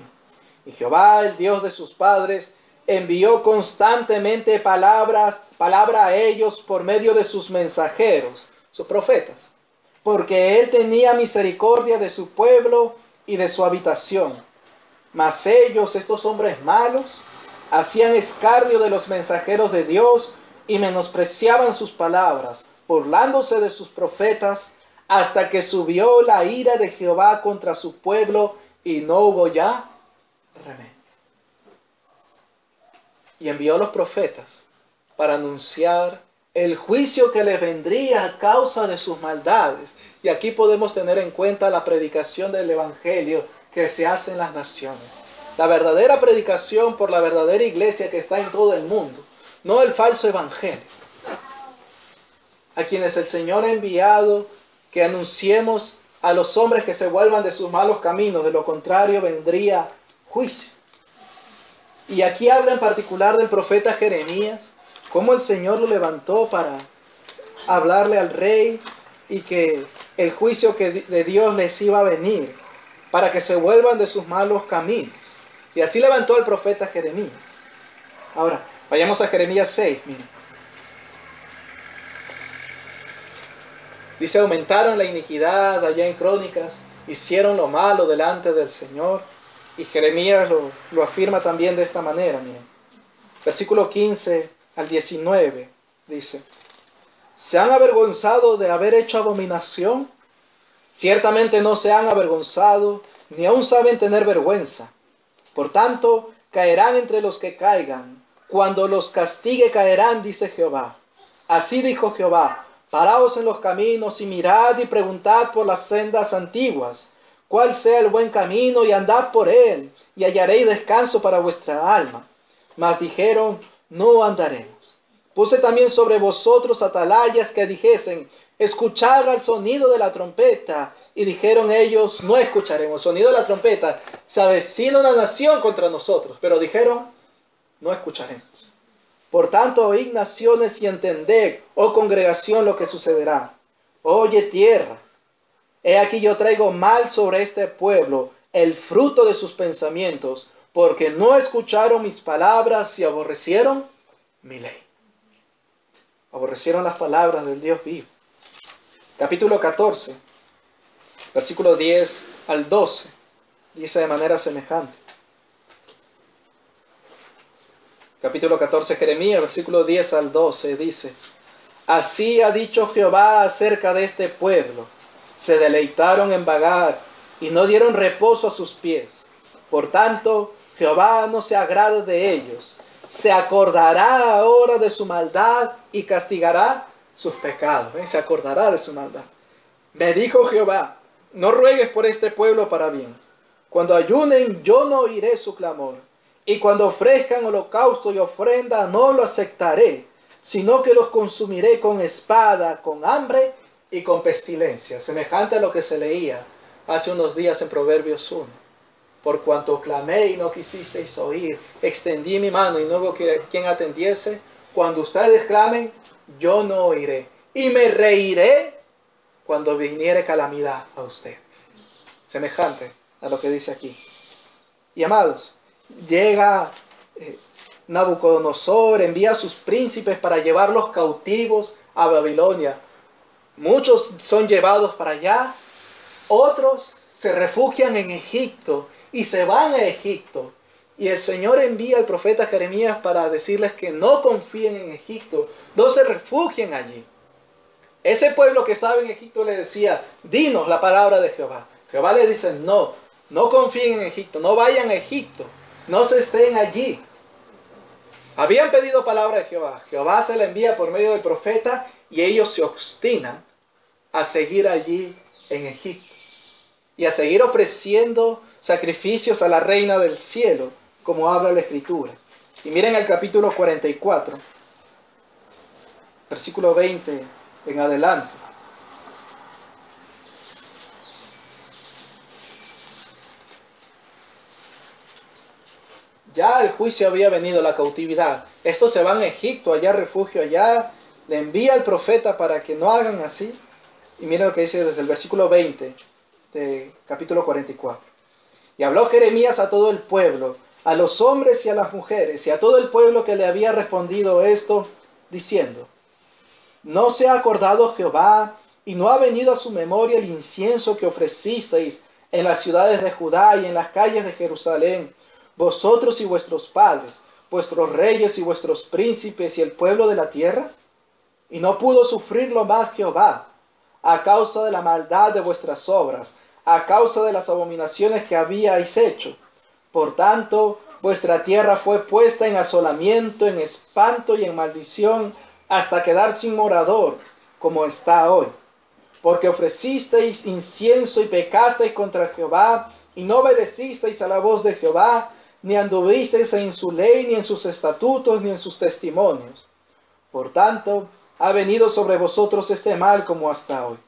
Y Jehová, el Dios de sus padres, envió constantemente palabra a ellos por medio de sus mensajeros, sus profetas, porque él tenía misericordia de su pueblo y de su habitación. Mas ellos, estos hombres malos, hacían escarnio de los mensajeros de Dios y menospreciaban sus palabras, burlándose de sus profetas, hasta que subió la ira de Jehová contra su pueblo y no hubo ya remedio. Y envió a los profetas para anunciar el juicio que les vendría a causa de sus maldades. Y aquí podemos tener en cuenta la predicación del Evangelio que se hace en las naciones. La verdadera predicación por la verdadera iglesia que está en todo el mundo, no el falso evangelio. A quienes el Señor ha enviado que anunciemos a los hombres que se vuelvan de sus malos caminos, de lo contrario vendría juicio. Y aquí habla en particular del profeta Jeremías, cómo el Señor lo levantó para hablarle al rey y que el juicio de Dios les iba a venir, para que se vuelvan de sus malos caminos. Y así levantó al profeta Jeremías. Ahora, vayamos a Jeremías 6, miren. Dice, aumentaron la iniquidad allá en Crónicas, hicieron lo malo delante del Señor. Y Jeremías lo afirma también de esta manera, miren. Versículo 15 al 19 dice: ¿Se han avergonzado de haber hecho abominación? Ciertamente no se han avergonzado, ni aún saben tener vergüenza. Por tanto, caerán entre los que caigan. Cuando los castigue caerán, dice Jehová. Así dijo Jehová: paraos en los caminos y mirad y preguntad por las sendas antiguas, cuál sea el buen camino, y andad por él, y hallaréis descanso para vuestra alma. Mas dijeron, no andaremos. Puse también sobre vosotros atalayas que dijesen, escuchad al sonido de la trompeta. Y dijeron ellos, no escucharemos. Sonido de la trompeta, se avecina una nación contra nosotros. Pero dijeron, no escucharemos. Por tanto, oíd naciones y entended, oh congregación, lo que sucederá. Oye tierra, he aquí yo traigo mal sobre este pueblo, el fruto de sus pensamientos, porque no escucharon mis palabras y aborrecieron mi ley. Aborrecieron las palabras del Dios vivo. Capítulo 14, versículo 10 al 12, dice de manera semejante. Capítulo 14, Jeremías, versículo 10 al 12, dice: así ha dicho Jehová acerca de este pueblo. Se deleitaron en vagar y no dieron reposo a sus pies. Por tanto, Jehová no se agrada de ellos. se acordará ahora de su maldad y castigará sus pecados. Se acordará de su maldad. Me dijo Jehová, no ruegues por este pueblo para bien. Cuando ayunen, yo no oiré su clamor. Y cuando ofrezcan holocausto y ofrenda, no lo aceptaré, sino que los consumiré con espada, con hambre y con pestilencia. Semejante a lo que se leía hace unos días en Proverbios 1. Por cuanto clamé y no quisisteis oír, extendí mi mano y no hubo quien atendiese. Cuando ustedes clamen, yo no oiré. Y me reiré cuando viniere calamidad a ustedes. Semejante a lo que dice aquí. Y amados, llega Nabucodonosor, envía a sus príncipes para llevarlos cautivos a Babilonia. Muchos son llevados para allá, otros se refugian en Egipto y se van a Egipto. Y el Señor envía al profeta Jeremías para decirles que no confíen en Egipto, no se refugien allí. Ese pueblo que estaba en Egipto le decía, dinos la palabra de Jehová. Jehová le dice, no confíen en Egipto, no vayan a Egipto, no se estén allí. Habían pedido palabra de Jehová. Jehová se la envía por medio del profeta y ellos se obstinan a seguir allí en Egipto y a seguir ofreciendo sacrificios a la reina del cielo, como habla la Escritura. Y miren el capítulo 44, versículo 20 en adelante. Ya el juicio había venido, la cautividad. Estos se van a Egipto, allá refugio, allá. Le envía el profeta para que no hagan así. Y miren lo que dice desde el versículo 20 de capítulo 44. Y habló Jeremías a todo el pueblo, a los hombres y a las mujeres, y a todo el pueblo que le había respondido esto, diciendo, ¿no se ha acordado Jehová, y no ha venido a su memoria el incienso que ofrecisteis en las ciudades de Judá y en las calles de Jerusalén, vosotros y vuestros padres, vuestros reyes y vuestros príncipes y el pueblo de la tierra? Y no pudo sufrirlo más Jehová, a causa de la maldad de vuestras obras, a causa de las abominaciones que habíais hecho. Por tanto, vuestra tierra fue puesta en asolamiento, en espanto y en maldición, hasta quedar sin morador, como está hoy. Porque ofrecisteis incienso y pecasteis contra Jehová, y no obedecisteis a la voz de Jehová, ni anduvisteis en su ley, ni en sus estatutos, ni en sus testimonios. Por tanto, ha venido sobre vosotros este mal como hasta hoy.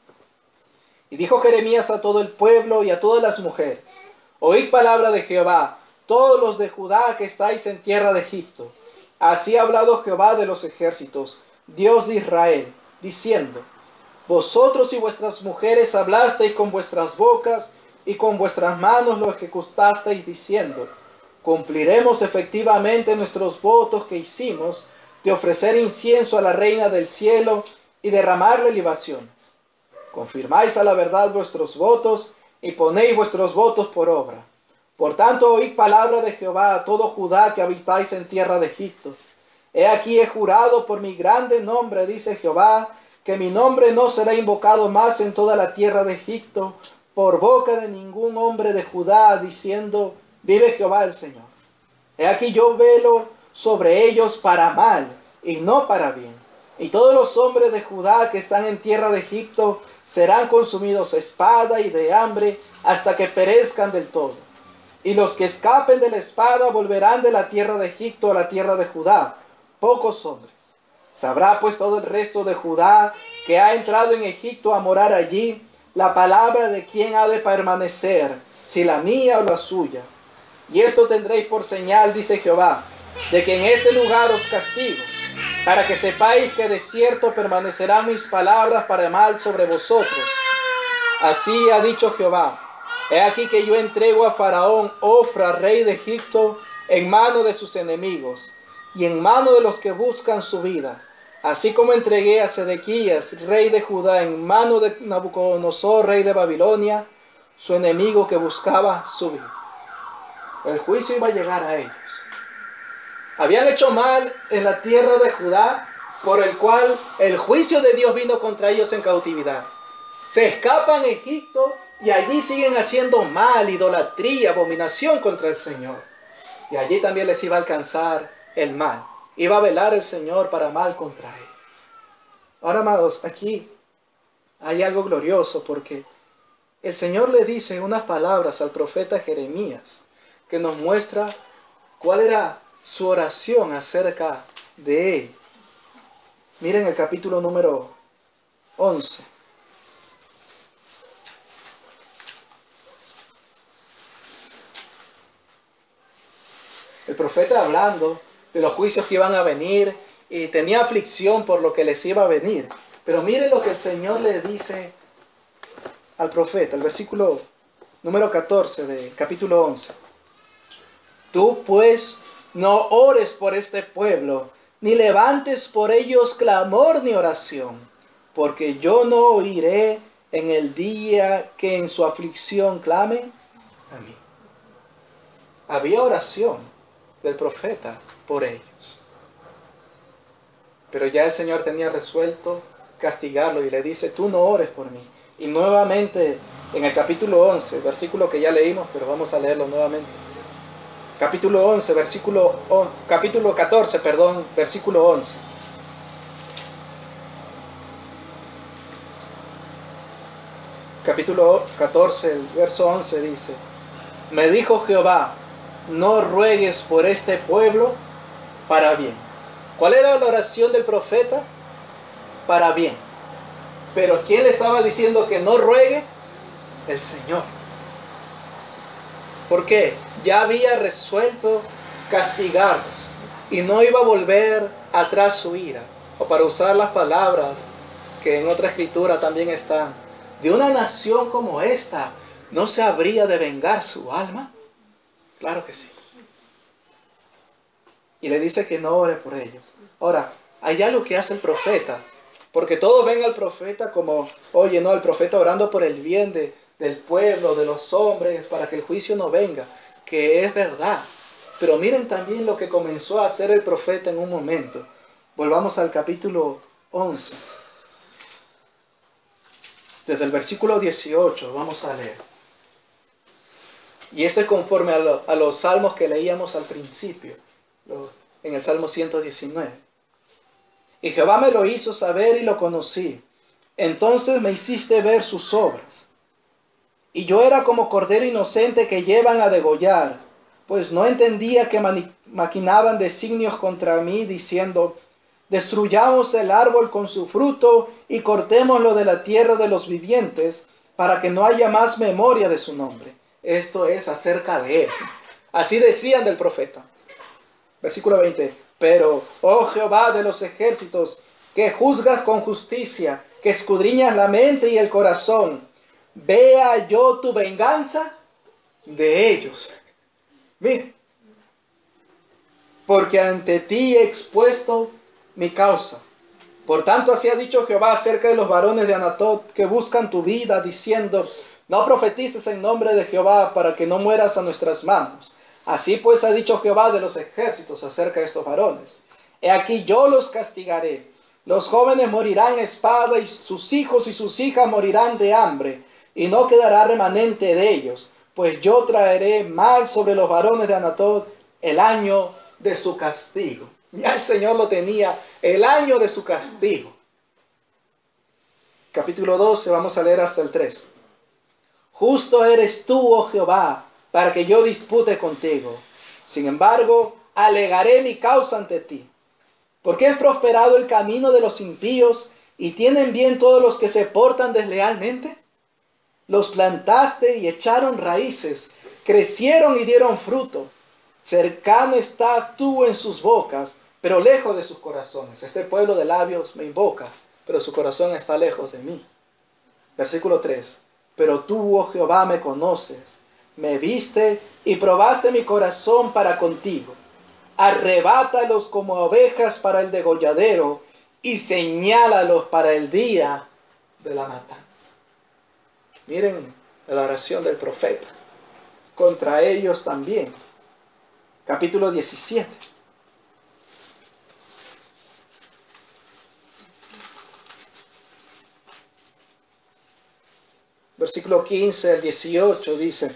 Y dijo Jeremías a todo el pueblo y a todas las mujeres, oíd palabra de Jehová, todos los de Judá que estáis en tierra de Egipto. Así ha hablado Jehová de los ejércitos, Dios de Israel, diciendo, vosotros y vuestras mujeres hablasteis con vuestras bocas y con vuestras manos lo ejecutasteis diciendo, cumpliremos efectivamente nuestros votos que hicimos de ofrecer incienso a la reina del cielo y derramarle libaciones. Confirmáis a la verdad vuestros votos y ponéis vuestros votos por obra. Por tanto, oíd palabra de Jehová a todo Judá que habitáis en tierra de Egipto. He aquí he jurado por mi grande nombre, dice Jehová, que mi nombre no será invocado más en toda la tierra de Egipto, por boca de ningún hombre de Judá, diciendo, vive Jehová el Señor. He aquí yo velo sobre ellos para mal y no para bien. Y todos los hombres de Judá que están en tierra de Egipto serán consumidos a espada y de hambre hasta que perezcan del todo. Y los que escapen de la espada volverán de la tierra de Egipto a la tierra de Judá, pocos hombres. Sabrá pues todo el resto de Judá que ha entrado en Egipto a morar allí, la palabra de quién ha de permanecer, si la mía o la suya. Y esto tendréis por señal, dice Jehová, de que en este lugar os castigo, para que sepáis que de cierto permanecerán mis palabras para mal sobre vosotros. Así ha dicho Jehová, he aquí que yo entrego a Faraón, Ofra, rey de Egipto, en mano de sus enemigos, y en mano de los que buscan su vida, así como entregué a Sedequías, rey de Judá, en mano de Nabucodonosor, rey de Babilonia, su enemigo que buscaba su vida. El juicio iba a llegar a ellos. Habían hecho mal en la tierra de Judá, por el cual el juicio de Dios vino contra ellos en cautividad. Se escapan a Egipto y allí siguen haciendo mal, idolatría, abominación contra el Señor. Y allí también les iba a alcanzar el mal. Iba a velar el Señor para mal contra él. Ahora, amados, aquí hay algo glorioso porque el Señor le dice unas palabras al profeta Jeremías que nos muestra cuál era su oración acerca de él. Miren el capítulo número 11. El profeta hablando de los juicios que iban a venir y tenía aflicción por lo que les iba a venir. Pero miren lo que el Señor le dice al profeta, el versículo número 14 del capítulo 11. Tú pues no ores por este pueblo, ni levantes por ellos clamor ni oración, porque yo no oiré en el día que en su aflicción clamen a mí. Había oración del profeta por ellos. Pero ya el Señor tenía resuelto castigarlo y le dice, tú no ores por mí. Y nuevamente en el capítulo 11, versículo que ya leímos, pero vamos a leerlo nuevamente. Capítulo 11, capítulo 14, perdón, versículo 11. Capítulo 14, el verso 11 dice, me dijo Jehová, no ruegues por este pueblo para bien. ¿Cuál era la oración del profeta? Para bien. Pero ¿quién le estaba diciendo que no ruegue? El Señor. ¿Por qué? Ya había resuelto castigarlos y no iba a volver atrás su ira. O para usar las palabras que en otra escritura también están, de una nación como esta, ¿no se habría de vengar su alma? Claro que sí. Y le dice que no ore por ellos. Ahora, hay algo que hace el profeta. Porque todos ven al profeta como, oye, no, el profeta orando por el bien del pueblo, de los hombres, para que el juicio no venga. Que es verdad. Pero miren también lo que comenzó a hacer el profeta en un momento. Volvamos al capítulo 11. Desde el versículo 18 vamos a leer. Y esto es conforme a los salmos que leíamos al principio, en el Salmo 119. Y Jehová me lo hizo saber y lo conocí. Entonces me hiciste ver sus obras. Y yo era como cordero inocente que llevan a degollar, pues no entendía que maquinaban designios contra mí, diciendo, destruyamos el árbol con su fruto y cortémoslo de la tierra de los vivientes, para que no haya más memoria de su nombre. Esto es acerca de él. Así decían del profeta. Versículo 20. Pero, oh Jehová de los ejércitos, que juzgas con justicia, que escudriñas la mente y el corazón, vea yo tu venganza de ellos. Mira, porque ante ti he expuesto mi causa. Por tanto, así ha dicho Jehová acerca de los varones de Anatot que buscan tu vida, diciendo, no profetices en nombre de Jehová para que no mueras a nuestras manos. Así pues ha dicho Jehová de los ejércitos acerca de estos varones. He aquí yo los castigaré. Los jóvenes morirán a espada y sus hijos y sus hijas morirán de hambre. Y no quedará remanente de ellos. Pues yo traeré mal sobre los varones de Anatot el año de su castigo. Ya el Señor lo tenía, el año de su castigo. Capítulo 12, vamos a leer hasta el 3. Justo eres tú, oh Jehová, para que yo dispute contigo. Sin embargo, alegaré mi causa ante ti. Porque es prosperado el camino de los impíos y tienen bien todos los que se portan deslealmente. Los plantaste y echaron raíces, crecieron y dieron fruto. Cercano estás tú en sus bocas, pero lejos de sus corazones. Este pueblo de labios me invoca, pero su corazón está lejos de mí. Versículo 3. Pero tú, oh Jehová, me conoces. Me viste y probaste mi corazón para contigo. Arrebátalos como ovejas para el degolladero y señálalos para el día de la matanza. Miren la oración del profeta contra ellos también. Capítulo 17. Versículo 15 al 18 dice,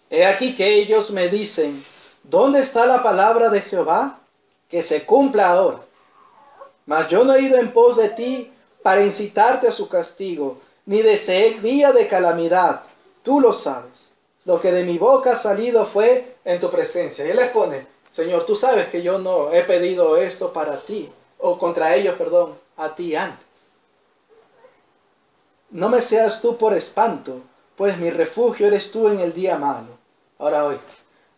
he aquí que ellos me dicen, ¿Dónde está la palabra de Jehová? Que se cumpla ahora. Mas yo no he ido en pos de ti para incitarte a su castigo, ni deseé día de calamidad. Tú lo sabes. Lo que de mi boca ha salido fue En tu presencia. Y él les pone, Señor, tú sabes que yo no he pedido esto para ti, o contra ellos, perdón, a ti antes. no me seas tú por espanto, pues mi refugio eres tú en el día malo. Ahora hoy,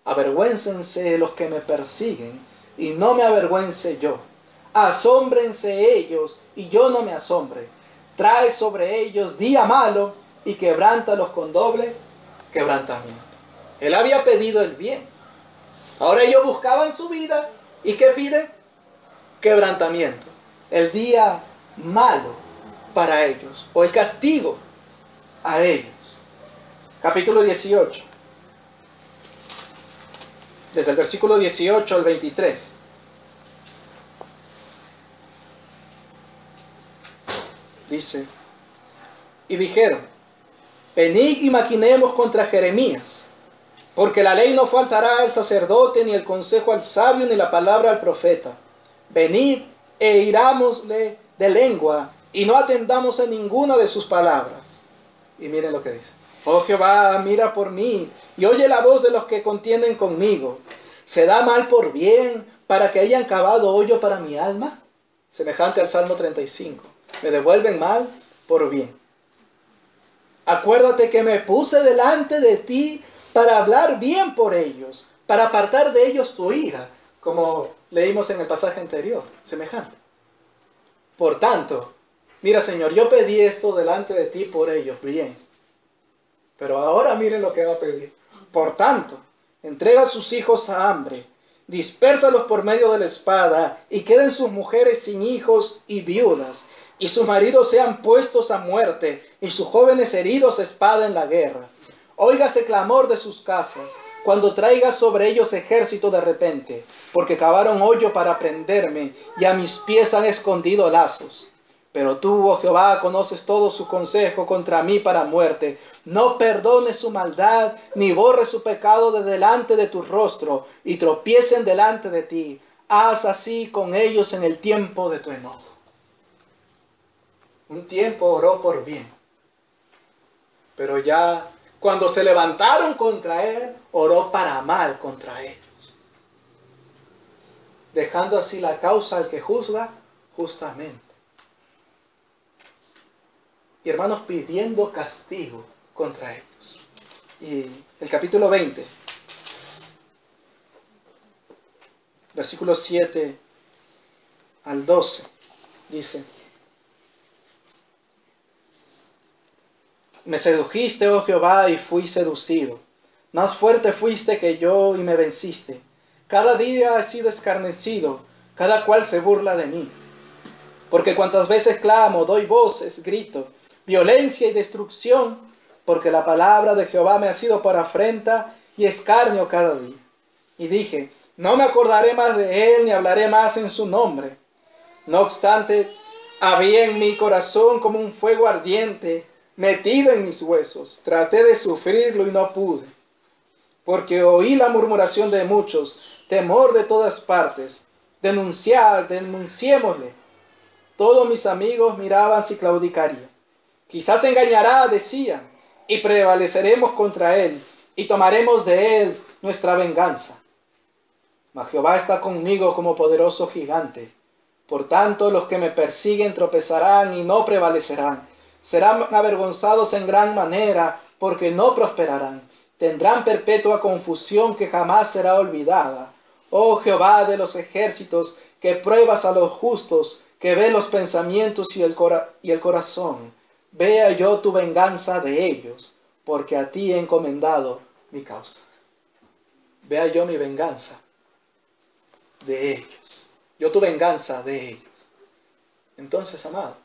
Avergüéncense los que me persiguen, y no me avergüence yo. Asómbrense ellos, y yo no me asombre. Trae sobre ellos día malo, y quebrántalos con doble quebrantamiento. Él había pedido el bien. Ahora ellos buscaban su vida. ¿Y qué piden? Quebrantamiento. el día malo para ellos, o el castigo a ellos. Capítulo 18. Desde el versículo 18 al 23. Dice, y dijeron, venid y maquinemos contra Jeremías, porque la ley no faltará al sacerdote, ni el consejo al sabio, ni la palabra al profeta. Venid e irámosle de lengua, y no atendamos a ninguna de sus palabras. Y miren lo que dice. Oh Jehová, mira por mí, y oye la voz de los que contienden conmigo. ¿Se da mal por bien, para que hayan cavado hoyo para mi alma? Semejante al Salmo 35. Me devuelven mal por bien. Acuérdate que me puse delante de ti para hablar bien por ellos, para apartar de ellos tu ira, Como leímos en el pasaje anterior. Semejante. Por tanto, mira Señor, yo pedí esto delante de ti por ellos. Bien. Pero ahora miren lo que va a pedir. Por tanto, entrega a sus hijos a hambre, dispérsalos por medio de la espada, y queden sus mujeres sin hijos y viudas, y sus maridos sean puestos a muerte, y sus jóvenes heridos a espada en la guerra. Óigase clamor de sus casas, cuando traiga sobre ellos ejército de repente, porque cavaron hoyo para prenderme, y a mis pies han escondido lazos. Pero tú, oh Jehová, conoces todo su consejo contra mí para muerte. No perdones su maldad, ni borres su pecado de delante de tu rostro, y tropiecen delante de ti. Haz así con ellos en el tiempo de tu enojo. Un tiempo oró por bien. Pero ya cuando se levantaron contra él, oró para mal contra ellos. Dejando así la causa al que juzga justamente. Y hermanos, pidiendo castigo contra ellos. Y el capítulo 20, versículos 7 al 12, dice, me sedujiste, oh Jehová, y fui seducido. Más fuerte fuiste que yo y me venciste. Cada día he sido escarnecido, cada cual se burla de mí. Porque cuantas veces clamo, doy voces, grito, violencia y destrucción, porque la palabra de Jehová me ha sido por afrenta y escarnio cada día. Y dije, no me acordaré más de él, ni hablaré más en su nombre. No obstante, había en mi corazón como un fuego ardiente, metido en mis huesos. Traté de sufrirlo y no pude, porque oí la murmuración de muchos, temor de todas partes. Denunciémosle. Todos mis amigos miraban si claudicaría. Quizás engañará, decían, y prevaleceremos contra él, y tomaremos de él nuestra venganza. Mas Jehová está conmigo como poderoso gigante. Por tanto, los que me persiguen tropezarán y no prevalecerán. Serán avergonzados en gran manera, porque no prosperarán. Tendrán perpetua confusión que jamás será olvidada. Oh Jehová de los ejércitos, que pruebas a los justos, que ve los pensamientos y el corazón. Vea yo tu venganza de ellos, porque a ti he encomendado mi causa. Vea yo mi venganza de ellos. Yo tu venganza de ellos. Entonces, amados,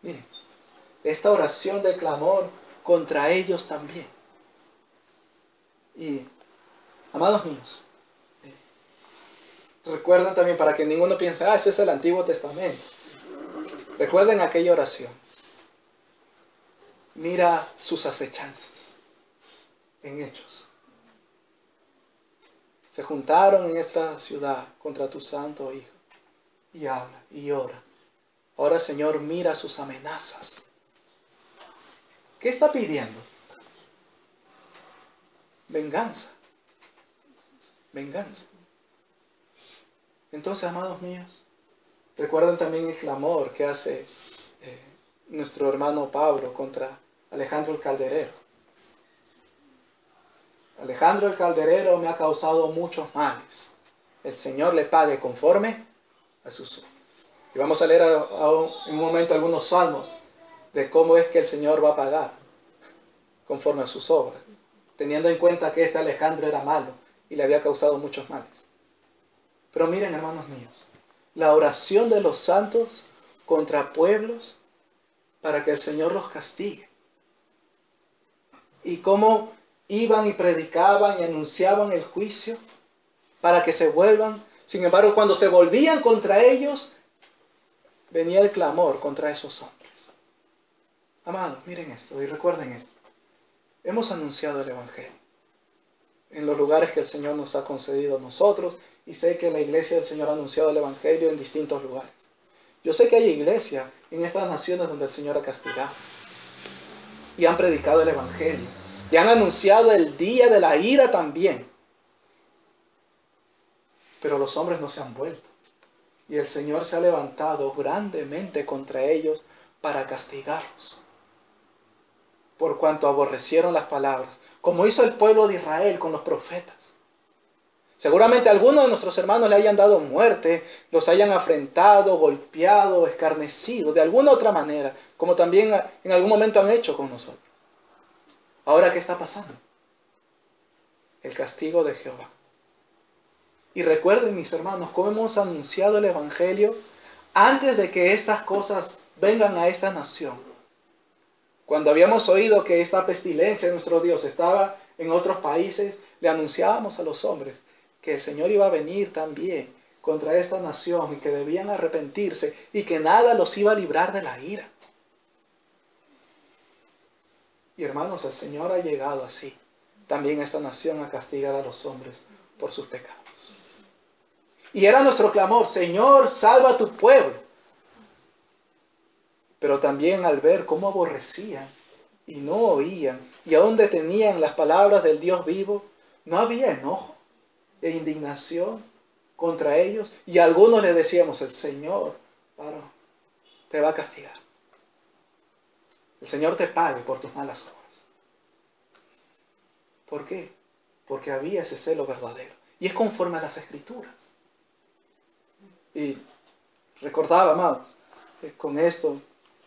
miren, esta oración de clamor contra ellos también. Y, amados míos, recuerden también, para que ninguno piense, ese es el Antiguo Testamento. Recuerden aquella oración. Mira sus acechanzas en Hechos. se juntaron en esta ciudad contra tu santo Hijo. Y habla y ora. Ahora, Señor, mira sus amenazas. ¿Qué está pidiendo? Venganza. Venganza. Entonces, amados míos, recuerden también el clamor que hace nuestro hermano Pablo contra Alejandro el Calderero. Alejandro el Calderero me ha causado muchos males. El Señor le pague conforme a sus obras. Y vamos a leer en un momento algunos salmos de cómo es que el Señor va a pagar conforme a sus obras, teniendo en cuenta que este Alejandro era malo y le había causado muchos males. Pero miren, hermanos míos, la oración de los santos contra pueblos para que el Señor los castigue. Y cómo iban y predicaban y anunciaban el juicio para que se vuelvan. Sin embargo, cuando se volvían contra ellos, venía el clamor contra esos hombres. Amados, miren esto y recuerden esto. Hemos anunciado el Evangelio en los lugares que el Señor nos ha concedido a nosotros, y sé que la iglesia del Señor ha anunciado el Evangelio en distintos lugares. Yo sé que hay iglesias en estas naciones donde el Señor ha castigado y han predicado el Evangelio y han anunciado el día de la ira también. Pero los hombres no se han vuelto y el Señor se ha levantado grandemente contra ellos para castigarlos, por cuanto aborrecieron las palabras, como hizo el pueblo de Israel con los profetas. Seguramente algunos de nuestros hermanos le hayan dado muerte, los hayan afrentado, golpeado, escarnecido, de alguna otra manera, como también en algún momento han hecho con nosotros. Ahora, ¿qué está pasando? El castigo de Jehová. Y recuerden, mis hermanos, cómo hemos anunciado el Evangelio antes de que estas cosas vengan a esta nación. Cuando habíamos oído que esta pestilencia de nuestro Dios estaba en otros países, le anunciábamos a los hombres que el Señor iba a venir también contra esta nación y que debían arrepentirse y que nada los iba a librar de la ira. Y hermanos, el Señor ha llegado así también a esta nación a castigar a los hombres por sus pecados. Y era nuestro clamor: Señor, salva a tu pueblo. Pero también al ver cómo aborrecían y no oían y aún detenían las palabras del Dios vivo, no había enojo e indignación contra ellos. Y a algunos les decíamos: el Señor, varón, te va a castigar. El Señor te pague por tus malas obras. ¿Por qué? Porque había ese celo verdadero. Y es conforme a las Escrituras. Y recordaba, amados, con esto,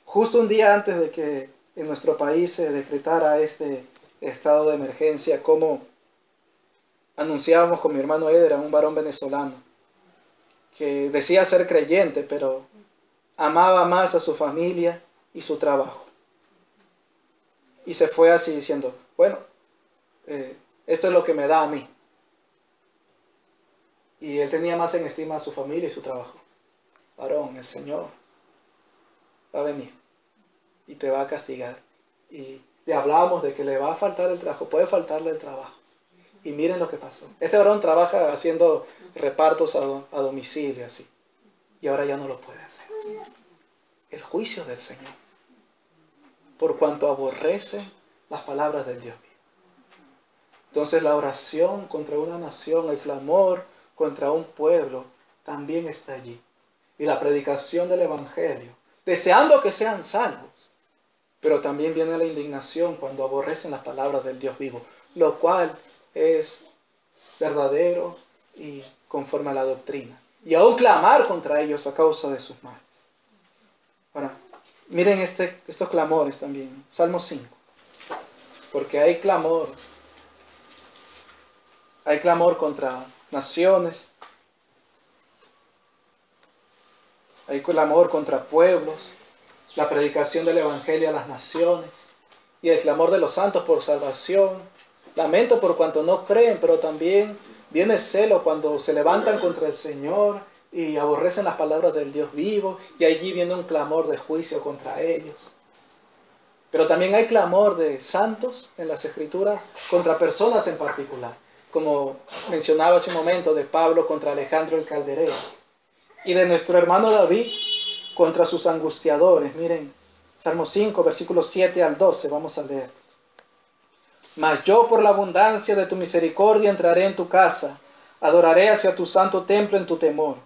justo un día antes de que en nuestro país se decretara este estado de emergencia, como anunciábamos con mi hermano Eder, un varón venezolano, que decía ser creyente, pero amaba más a su familia y su trabajo. Y se fue así diciendo: bueno, esto es lo que me da a mí. Y él tenía más en estima a su familia y su trabajo. Varón, el Señor va a venir y te va a castigar. Y le hablábamos de que le va a faltar el trabajo, puede faltarle el trabajo. Y miren lo que pasó. Este varón trabaja haciendo repartos a domicilio, así. Y ahora ya no lo puede hacer. El juicio del Señor, por cuanto aborrece las palabras del Dios vivo. Entonces la oración contra una nación, el clamor contra un pueblo, también está allí. Y la predicación del Evangelio, deseando que sean salvos. Pero también viene la indignación cuando aborrecen las palabras del Dios vivo, lo cual es verdadero y conforme a la doctrina. Y aún clamar contra ellos a causa de sus males. Ahora, miren estos clamores también. Salmo 5. Porque hay clamor contra naciones. Hay clamor contra pueblos. La predicación del Evangelio a las naciones. Y el clamor de los santos por salvación. Lamento por cuanto no creen, pero también viene celo cuando se levantan contra el Señor y aborrecen las palabras del Dios vivo, y allí viene un clamor de juicio contra ellos. Pero también hay clamor de santos en las Escrituras contra personas en particular. como mencionaba hace un momento, de Pablo contra Alejandro el Calderero, y de nuestro hermano David contra sus angustiadores. Miren, Salmo 5, versículos 7 al 12, vamos a leer. Mas yo, por la abundancia de tu misericordia, entraré en tu casa, adoraré hacia tu santo templo en tu temor.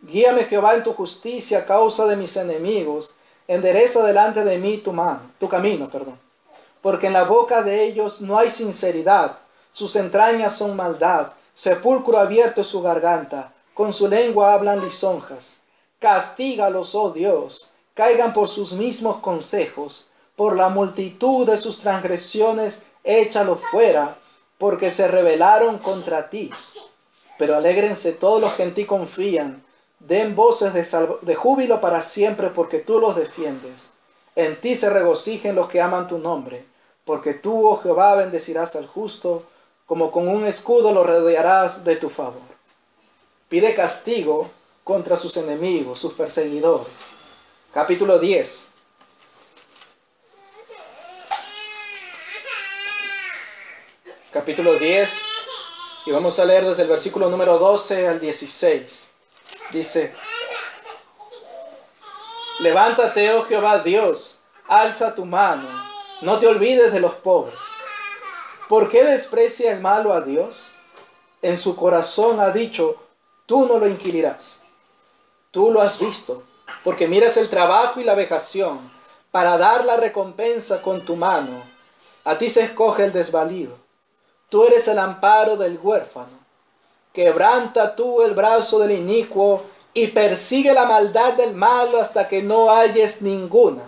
Guíame, Jehová, en tu justicia a causa de mis enemigos, endereza delante de mí tu camino, porque en la boca de ellos no hay sinceridad, sus entrañas son maldad, sepulcro abierto es su garganta, con su lengua hablan lisonjas. Castígalos, oh Dios, caigan por sus mismos consejos, por la multitud de sus transgresiones échalos fuera, porque se rebelaron contra ti. Pero alégrense todos los que en ti confían, den voces de júbilo para siempre, porque tú los defiendes. En ti se regocijen los que aman tu nombre, porque tú, oh Jehová, bendecirás al justo, como con un escudo lo rodearás de tu favor. Pide castigo contra sus enemigos, sus perseguidores. Capítulo 10. Capítulo 10, y vamos a leer desde el versículo número 12 al 16. Dice: levántate, oh Jehová Dios, alza tu mano, no te olvides de los pobres. ¿Por qué desprecia el malo a Dios? En su corazón ha dicho, tú no lo inquirirás. Tú lo has visto, porque miras el trabajo y la vejación, para dar la recompensa con tu mano. A ti se escoge el desvalido. Tú eres el amparo del huérfano. Quebranta tú el brazo del inicuo y persigue la maldad del malo hasta que no halles ninguna.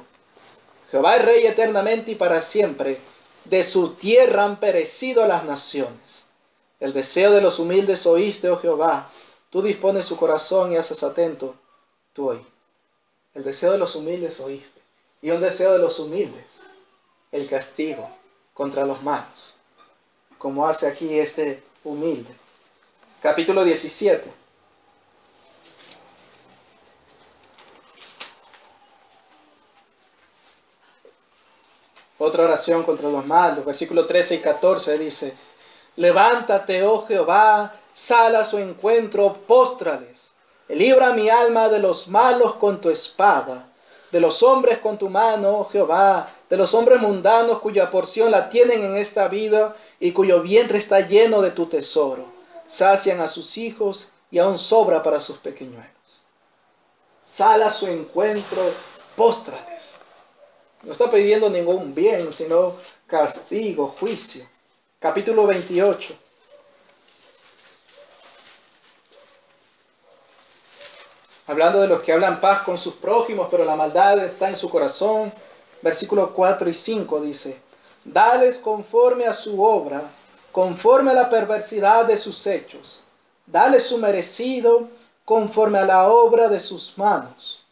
Jehová es rey eternamente y para siempre. De su tierra han perecido las naciones. El deseo de los humildes oíste, oh Jehová. Tú dispones su corazón y haces atento tu oído. El deseo de los humildes oíste. Y un deseo de los humildes, el castigo contra los malos, como hace aquí este humilde. Capítulo 17. Otra oración contra los malos. Versículo 13 y 14 dice: levántate, oh Jehová, sal a su encuentro, póstrales. Libra mi alma de los malos con tu espada, de los hombres con tu mano, oh Jehová, de los hombres mundanos cuya porción la tienen en esta vida y cuyo vientre está lleno de tu tesoro. Sacian a sus hijos y aún sobra para sus pequeñuelos. Sal a su encuentro, póstrales. No está pidiendo ningún bien, sino castigo, juicio. Capítulo 28. Hablando de los que hablan paz con sus prójimos, pero la maldad está en su corazón. Versículos 4 y 5 dice: dales conforme a su obra, conforme a la perversidad de sus hechos. Dales su merecido, conforme a la obra de sus manos.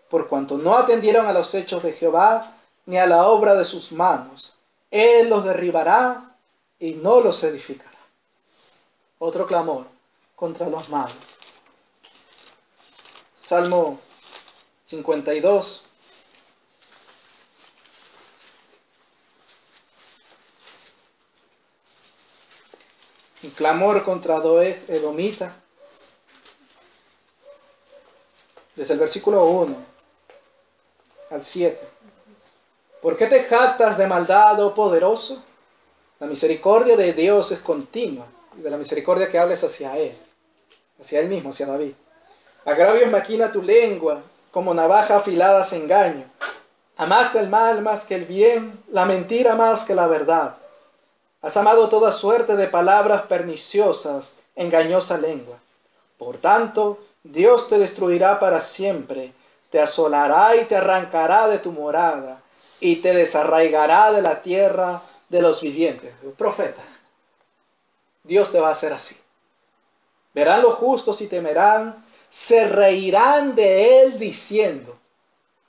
Por cuanto no atendieron a los hechos de Jehová, ni a la obra de sus manos, Él los derribará y no los edificará. Otro clamor contra los malos. Salmo 52. Un clamor contra Doeg edomita. Desde el versículo 1 al 7. ¿Por qué te jactas de maldad, oh poderoso? La misericordia de Dios es continua, y de la misericordia que hables hacia Él mismo, hacia David. Agravios maquina tu lengua, como navaja afilada se engaño. Amaste el mal más que el bien, la mentira más que la verdad. Has amado toda suerte de palabras perniciosas, engañosa lengua. Por tanto, Dios te destruirá para siempre, te asolará y te arrancará de tu morada, y te desarraigará de la tierra de los vivientes. Profeta, Dios te va a hacer así. Verán los justos y temerán, se reirán de él diciendo: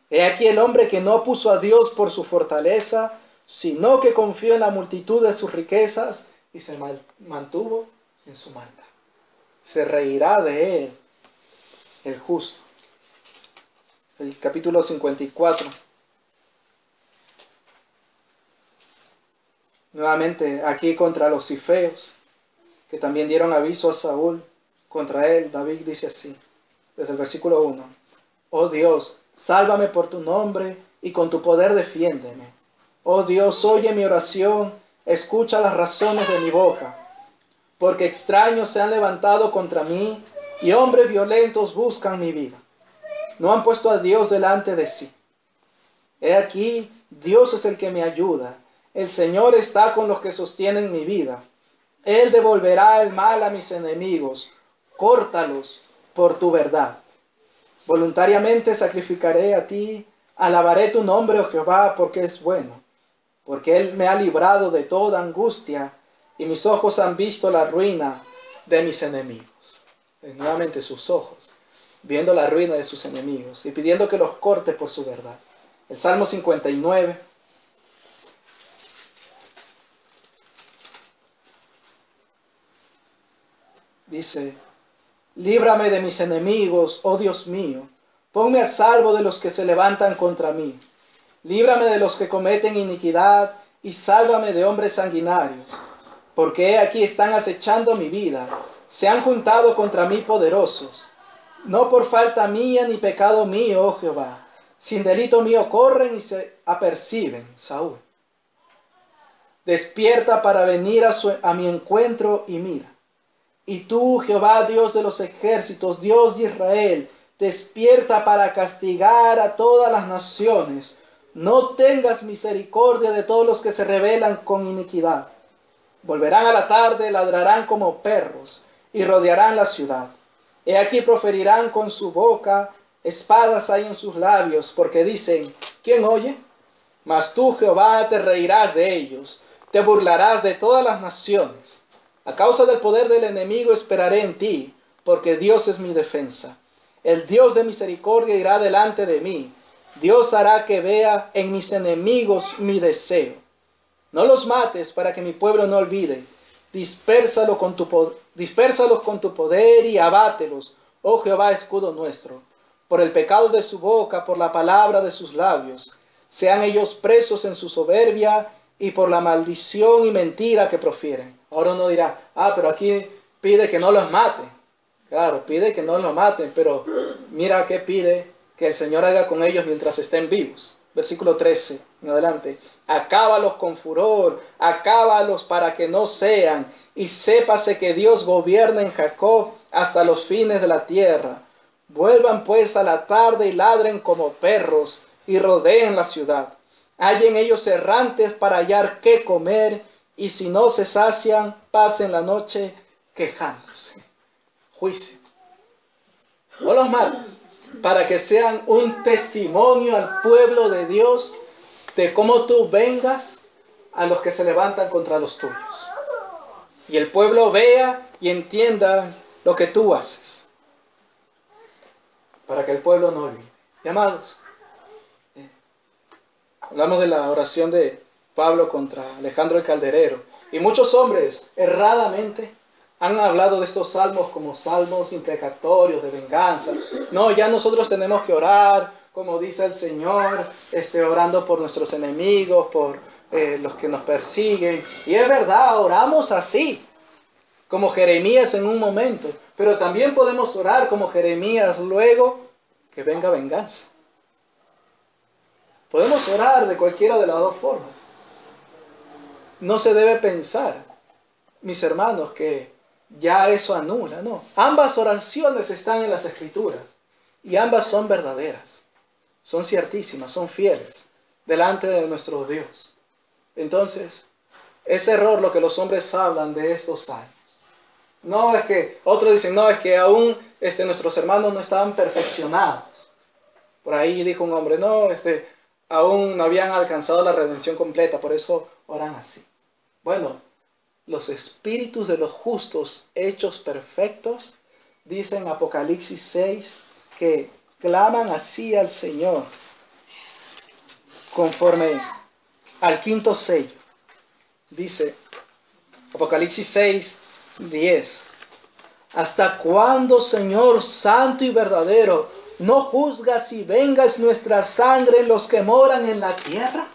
he aquí el hombre que no puso a Dios por su fortaleza, sino que confió en la multitud de sus riquezas y se mantuvo en su maldad. Se reirá de él el justo. El capítulo 54. Nuevamente aquí contra los cifeos. que también dieron aviso a Saúl contra él, David dice así, desde el versículo 1. Oh Dios, sálvame por tu nombre y con tu poder defiéndeme. Oh Dios, oye mi oración, escucha las razones de mi boca. Porque extraños se han levantado contra mí y hombres violentos buscan mi vida. No han puesto a Dios delante de sí. He aquí, Dios es el que me ayuda. El Señor está con los que sostienen mi vida. Él devolverá el mal a mis enemigos. Córtalos por tu verdad. Voluntariamente sacrificaré a ti. Alabaré tu nombre, oh Jehová, porque es bueno. Porque Él me ha librado de toda angustia y mis ojos han visto la ruina de mis enemigos. Nuevamente sus ojos, viendo la ruina de sus enemigos y pidiendo que los corte por su verdad. El Salmo 59. Dice, líbrame de mis enemigos, oh Dios mío, ponme a salvo de los que se levantan contra mí. Líbrame de los que cometen iniquidad y sálvame de hombres sanguinarios. Porque aquí están acechando mi vida, se han juntado contra mí poderosos. No por falta mía ni pecado mío, oh Jehová, sin delito mío corren y se aperciben. Saúl. Despierta para venir a mi encuentro y mira. Y tú, Jehová, Dios de los ejércitos, Dios de Israel, despierta para castigar a todas las naciones. No tengas misericordia de todos los que se rebelan con iniquidad. Volverán a la tarde, ladrarán como perros y rodearán la ciudad. He aquí proferirán con su boca, espadas hay en sus labios, porque dicen, ¿quién oye? Mas tú, Jehová, te reirás de ellos, te burlarás de todas las naciones. A causa del poder del enemigo esperaré en ti, porque Dios es mi defensa. El Dios de misericordia irá delante de mí. Dios hará que vea en mis enemigos mi deseo. No los mates para que mi pueblo no olvide. Dispérsalos con tu poder y abátelos, oh Jehová, escudo nuestro. Por el pecado de su boca, por la palabra de sus labios. Sean ellos presos en su soberbia y por la maldición y mentira que profieren. Ahora uno dirá, pero aquí pide que no los maten. Claro, pide que no los maten, pero mira qué pide que el Señor haga con ellos mientras estén vivos. Versículo 13 en adelante. Acábalos con furor, acábalos para que no sean, y sépase que Dios gobierna en Jacob hasta los fines de la tierra. Vuelvan pues a la tarde y ladren como perros, y rodeen la ciudad. Hallen ellos errantes para hallar qué comer, y si no se sacian, pasen la noche quejándose. Juicio. No los mates, para que sean un testimonio al pueblo de Dios de cómo tú vengas a los que se levantan contra los tuyos. Y el pueblo vea y entienda lo que tú haces. Para que el pueblo no olvide. Y amados, hablamos de la oración de Pablo contra Alejandro el Calderero. Y muchos hombres erradamente han hablado de estos salmos como salmos imprecatorios de venganza. No, ya nosotros tenemos que orar, como dice el Señor, orando por nuestros enemigos, por los que nos persiguen. Y es verdad, oramos así, como Jeremías en un momento. Pero también podemos orar como Jeremías luego que venga venganza. Podemos orar de cualquiera de las dos formas. No se debe pensar, mis hermanos, que ya eso anula, no. Ambas oraciones están en las Escrituras y ambas son verdaderas, son ciertísimas, son fieles delante de nuestro Dios. Entonces, es error lo que los hombres hablan de estos salmos. No es que, otros dicen, no, es que aún nuestros hermanos no estaban perfeccionados. Por ahí dijo un hombre, no, aún no habían alcanzado la redención completa, por eso oran así. Bueno, los espíritus de los justos hechos perfectos, dicen Apocalipsis 6, que claman así al Señor, conforme al quinto sello. Dice Apocalipsis 6, 10. ¿Hasta cuándo, Señor santo y verdadero, no juzgas y vengas nuestra sangre en los que moran en la tierra?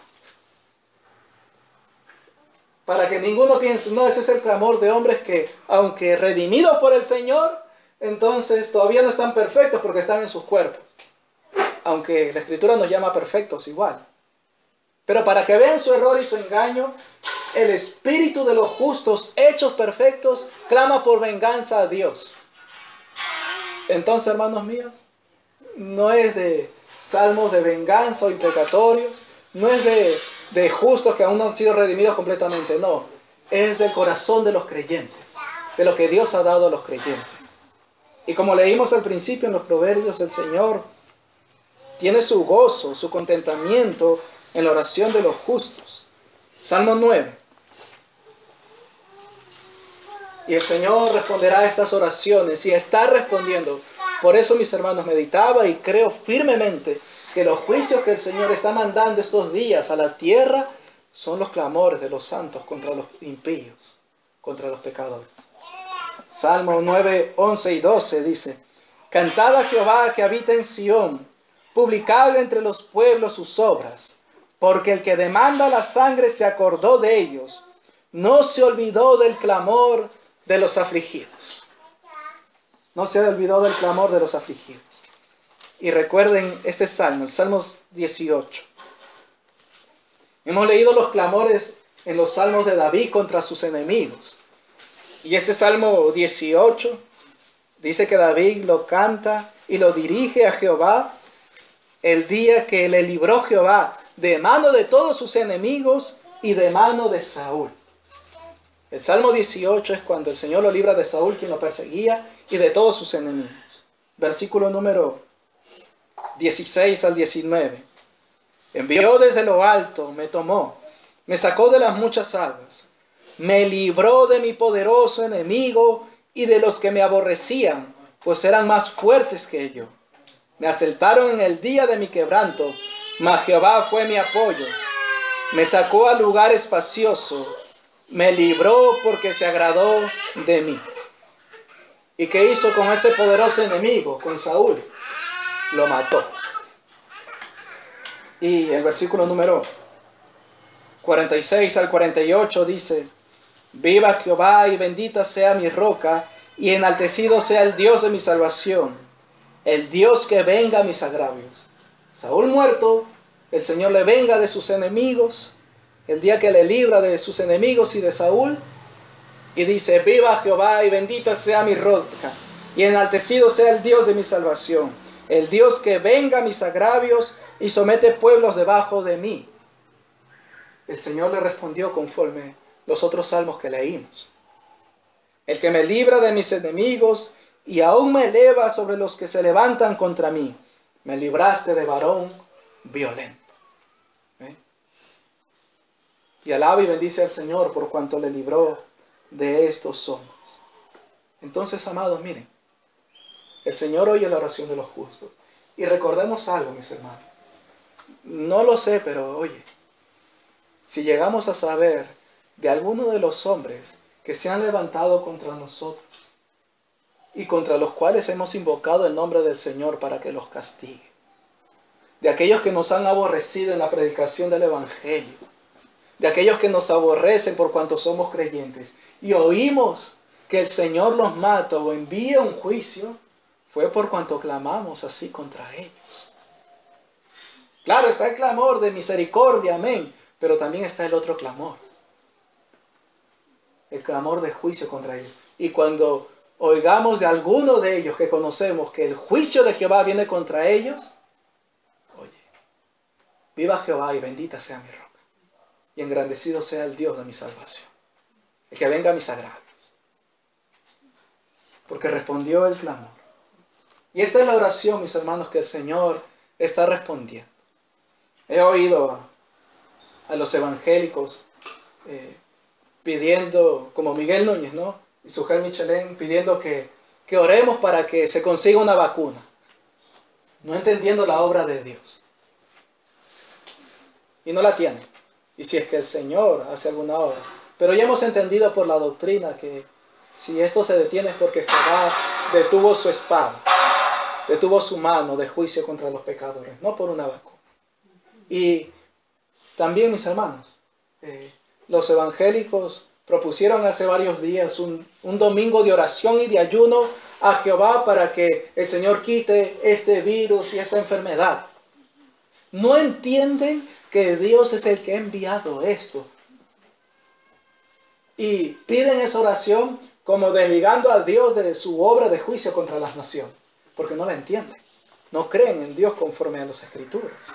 Para que ninguno piense, no, ese es el clamor de hombres que, aunque redimidos por el Señor, entonces todavía no están perfectos porque están en sus cuerpos. Aunque la Escritura nos llama perfectos igual. Pero para que vean su error y su engaño, el espíritu de los justos hechos perfectos clama por venganza a Dios. Entonces, hermanos míos, no es de salmos de venganza o imprecatorios, no es de justos que aún no han sido redimidos completamente, no. Es del corazón de los creyentes, de lo que Dios ha dado a los creyentes. Y como leímos al principio en los Proverbios, el Señor tiene su gozo, su contentamiento en la oración de los justos. Salmo 9. Y el Señor responderá a estas oraciones y está respondiendo. Por eso, mis hermanos, meditaba y creo firmemente que los juicios que el Señor está mandando estos días a la tierra son los clamores de los santos contra los impíos, contra los pecadores. Salmo 9, 11 y 12 dice: Cantad a Jehová que habita en Sión, publicad entre los pueblos sus obras, porque el que demanda la sangre se acordó de ellos, no se olvidó del clamor de los afligidos. No se olvidó del clamor de los afligidos. Y recuerden este salmo, el Salmo 18. Hemos leído los clamores en los salmos de David contra sus enemigos. Y este Salmo 18 dice que David lo canta y lo dirige a Jehová el día que le libró Jehová de mano de todos sus enemigos y de mano de Saúl. El Salmo 18 es cuando el Señor lo libra de Saúl, quien lo perseguía, y de todos sus enemigos. Versículo número 16 al 19. Envió desde lo alto, me tomó, me sacó de las muchas aguas, me libró de mi poderoso enemigo y de los que me aborrecían, pues eran más fuertes que yo. Me asaltaron en el día de mi quebranto, mas Jehová fue mi apoyo. Me sacó al lugar espacioso, me libró porque se agradó de mí. ¿Y qué hizo con ese poderoso enemigo, con Saúl? Lo mató. Y el versículo número 46 al 48 dice: Viva Jehová y bendita sea mi roca, y enaltecido sea el Dios de mi salvación, el Dios que venga a mis agravios. Saúl muerto, el Señor le venga de sus enemigos, el día que le libra de sus enemigos y de Saúl, y dice: Viva Jehová y bendita sea mi roca, y enaltecido sea el Dios de mi salvación, el Dios que venga a mis agravios y somete pueblos debajo de mí. El Señor le respondió conforme los otros salmos que leímos. El que me libra de mis enemigos y aún me eleva sobre los que se levantan contra mí. Me libraste de varón violento. Y alaba y bendice al Señor por cuanto le libró de estos hombres. Entonces, amados, miren, el Señor oye la oración de los justos. Y recordemos algo, mis hermanos. No lo sé, pero oye, si llegamos a saber de alguno de los hombres que se han levantado contra nosotros y contra los cuales hemos invocado el nombre del Señor para que los castigue, de aquellos que nos han aborrecido en la predicación del Evangelio, de aquellos que nos aborrecen por cuanto somos creyentes, y oímos que el Señor los mata o envía un juicio, fue por cuanto clamamos así contra ellos. Claro, está el clamor de misericordia, amén, pero también está el otro clamor, el clamor de juicio contra ellos. Y cuando oigamos de alguno de ellos que conocemos que el juicio de Jehová viene contra ellos, oye, viva Jehová y bendita sea mi roca, y engrandecido sea el Dios de mi salvación, el que venga a mis agravios, porque respondió el clamor. Y esta es la oración, mis hermanos, que el Señor está respondiendo. He oído a los evangélicos pidiendo, como Miguel Núñez, ¿no? Y Sujel Michelén, pidiendo que oremos para que se consiga una vacuna, no entendiendo la obra de Dios. Y no la tienen. Y si es que el Señor hace alguna obra. Pero ya hemos entendido por la doctrina que si esto se detiene es porque Jehová detuvo su espada, detuvo su mano de juicio contra los pecadores, no por una vacuna. Y también, mis hermanos, los evangélicos propusieron hace varios días un domingo de oración y de ayuno a Jehová para que el Señor quite este virus y esta enfermedad. No entienden que Dios es el que ha enviado esto. Y piden esa oración como desligando a Dios de su obra de juicio contra las naciones. Porque no la entienden. No creen en Dios conforme a las Escrituras.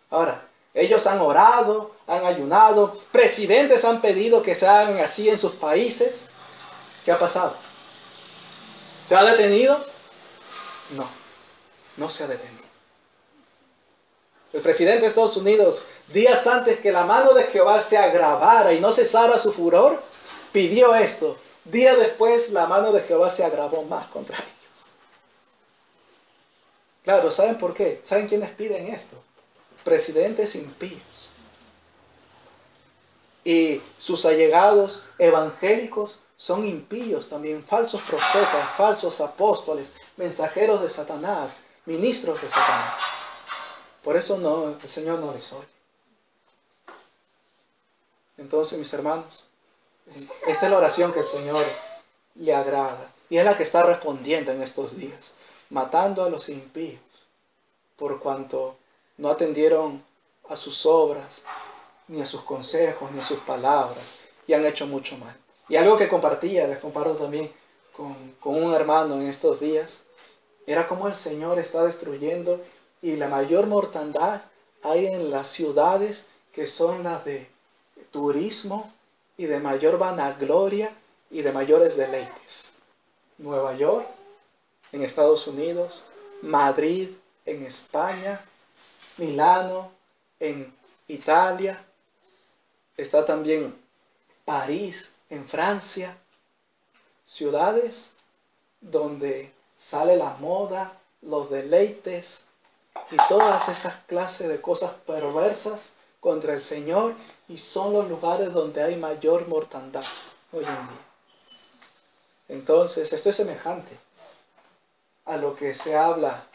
Ahora, ellos han orado, han ayunado, presidentes han pedido que se hagan así en sus países. ¿Qué ha pasado? ¿Se ha detenido? No, no se ha detenido. El presidente de Estados Unidos, días antes que la mano de Jehová se agravara y no cesara su furor, pidió esto. Días después, la mano de Jehová se agravó más contra ellos. Claro, ¿saben por qué? ¿Saben quiénes piden esto? Presidentes impíos. Y sus allegados evangélicos son impíos también, falsos profetas, falsos apóstoles, mensajeros de Satanás, ministros de Satanás. Por eso no, el Señor no les oye. Entonces, mis hermanos, esta es la oración que el Señor le agrada. Y es la que está respondiendo en estos días. Matando a los impíos. Por cuanto no atendieron a sus obras, ni a sus consejos, ni a sus palabras. Y han hecho mucho mal. Y algo que compartía, les comparto también con un hermano en estos días. Era como el Señor está destruyendo. Y la mayor mortandad hay en las ciudades que son las de turismo y de mayor vanagloria y de mayores deleites. Nueva York, en Estados Unidos, Madrid, en España, Milano, en Italia, está también París, en Francia, ciudades donde sale la moda, los deleites, y todas esas clases de cosas perversas contra el Señor, y son los lugares donde hay mayor mortandad hoy en día. Entonces, esto es semejante a lo que se habla,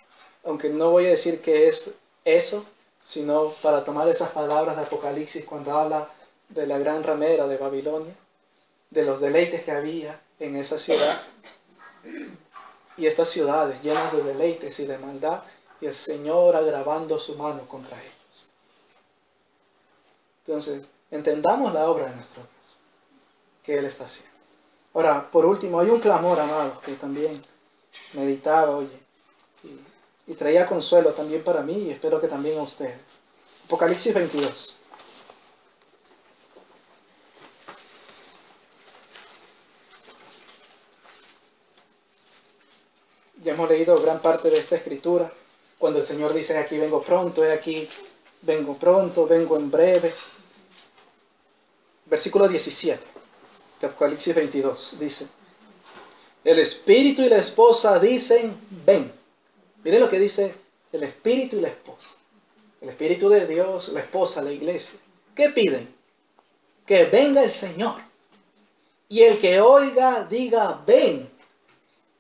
aunque no voy a decir que es eso, sino para tomar esas palabras de Apocalipsis cuando habla de la gran ramera de Babilonia, de los deleites que había en esa ciudad, y estas ciudades llenas de deleites y de maldad, y el Señor agravando su mano contra ellos. Entonces, entendamos la obra de nuestro Dios, que Él está haciendo. Ahora, por último, hay un clamor, amados, que también meditaba hoy y traía consuelo también para mí y espero que también a ustedes. Apocalipsis 22. Ya hemos leído gran parte de esta escritura. Cuando el Señor dice, aquí vengo pronto, aquí vengo pronto, vengo en breve. Versículo 17 de Apocalipsis 22 dice, el Espíritu y la esposa dicen, ven. Miren lo que dice el Espíritu y la esposa. El Espíritu de Dios, la esposa, la iglesia. ¿Qué piden? Que venga el Señor. Y el que oiga, diga, ven.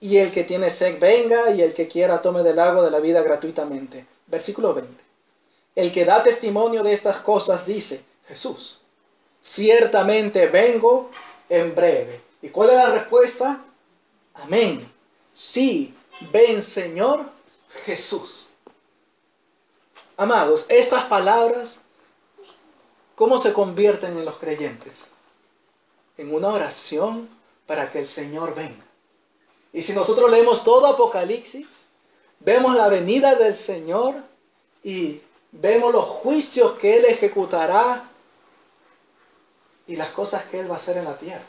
Y el que tiene sed, venga, y el que quiera tome del agua de la vida gratuitamente. Versículo 20. El que da testimonio de estas cosas dice, Jesús, ciertamente vengo en breve. ¿Y cuál es la respuesta? Amén. Sí, ven Señor Jesús. Amados, estas palabras, ¿cómo se convierten en los creyentes? En una oración para que el Señor venga. Y si nosotros leemos todo Apocalipsis, vemos la venida del Señor y vemos los juicios que Él ejecutará y las cosas que Él va a hacer en la tierra.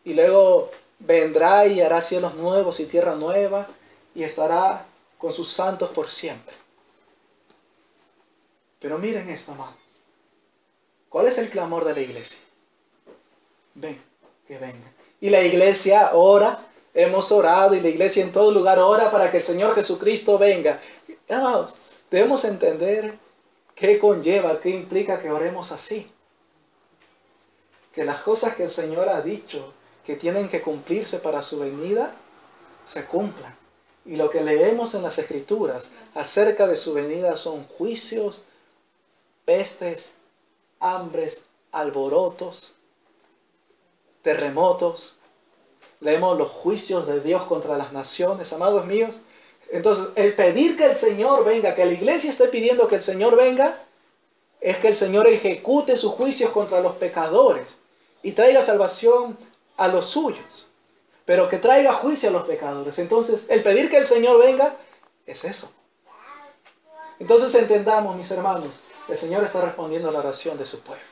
Y luego vendrá y hará cielos nuevos y tierra nueva y estará con sus santos por siempre. Pero miren esto, amados. ¿Cuál es el clamor de la iglesia? Ven, que venga. Y la iglesia ora, hemos orado y la iglesia en todo lugar ora para que el Señor Jesucristo venga. Amados, debemos entender qué conlleva, qué implica que oremos así. Que las cosas que el Señor ha dicho que tienen que cumplirse para su venida, se cumplan. Y lo que leemos en las Escrituras acerca de su venida son juicios, pestes hambres, alborotos, terremotos. Leemos los juicios de Dios contra las naciones, amados míos. Entonces, el pedir que el Señor venga, que la iglesia esté pidiendo que el Señor venga, es que el Señor ejecute sus juicios contra los pecadores y traiga salvación a los suyos, pero que traiga juicio a los pecadores. Entonces, el pedir que el Señor venga es eso. Entonces entendamos, mis hermanos, el Señor está respondiendo a la oración de su pueblo,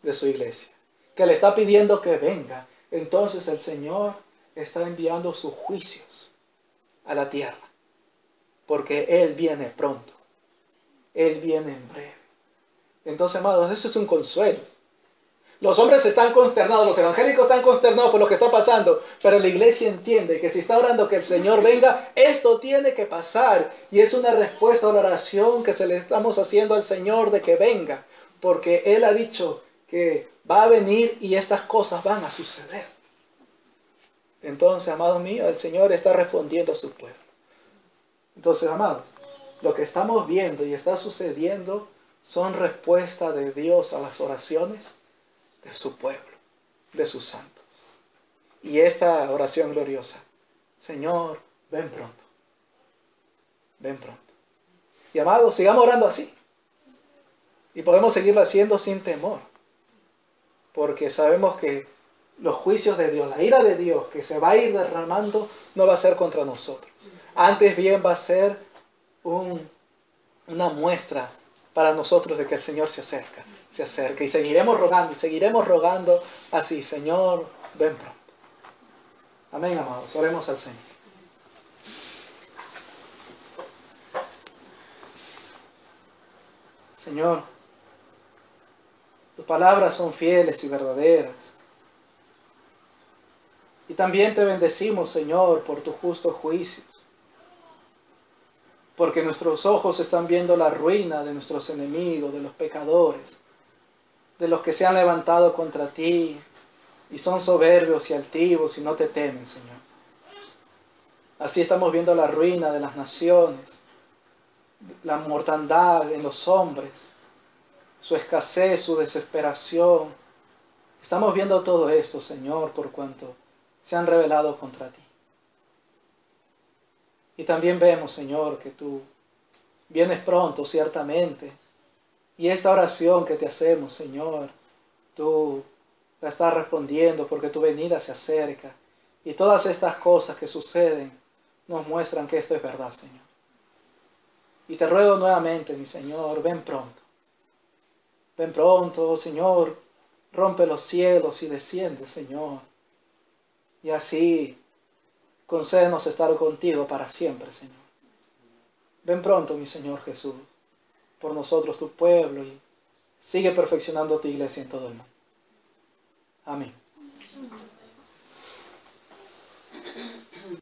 de su iglesia, que le está pidiendo que venga. Entonces el Señor está enviando sus juicios a la tierra, porque Él viene pronto, Él viene en breve. Entonces, amados, eso es un consuelo. Los hombres están consternados, los evangélicos están consternados por lo que está pasando, pero la iglesia entiende que si está orando que el Señor venga, esto tiene que pasar, y es una respuesta a la oración que se le estamos haciendo al Señor de que venga, porque Él ha dicho que va a venir y estas cosas van a suceder. Entonces, amados míos, el Señor está respondiendo a su pueblo. Entonces, amados, lo que estamos viendo y está sucediendo son respuestas de Dios a las oraciones de su pueblo, de sus santos. Y esta oración gloriosa: Señor, ven pronto. Ven pronto. Y amados, sigamos orando así. Y podemos seguirlo haciendo sin temor. Porque sabemos que los juicios de Dios, la ira de Dios que se va a ir derramando, no va a ser contra nosotros. Antes bien va a ser una muestra para nosotros de que el Señor se acerca. Y seguiremos rogando así: Señor, ven pronto. Amén, amados. Oremos al Señor. Señor, tus palabras son fieles y verdaderas. Y también te bendecimos, Señor, por tus justos juicios. Porque nuestros ojos están viendo la ruina de nuestros enemigos, de los pecadores, de los que se han levantado contra ti y son soberbios y altivos y no te temen, Señor. Así estamos viendo la ruina de las naciones, la mortandad en los hombres, su escasez, su desesperación. Estamos viendo todo esto, Señor, por cuanto se han rebelado contra ti. Y también vemos, Señor, que tú vienes pronto, ciertamente. Y esta oración que te hacemos, Señor, tú la estás respondiendo porque tu venida se acerca. Y todas estas cosas que suceden nos muestran que esto es verdad, Señor. Y te ruego nuevamente, mi Señor, ven pronto. Ven pronto, Señor, rompe los cielos y desciende, Señor. Y así concédenos estar contigo para siempre, Señor. Ven pronto, mi Señor Jesús, por nosotros tu pueblo, y sigue perfeccionando tu iglesia en todo el mundo. Amén.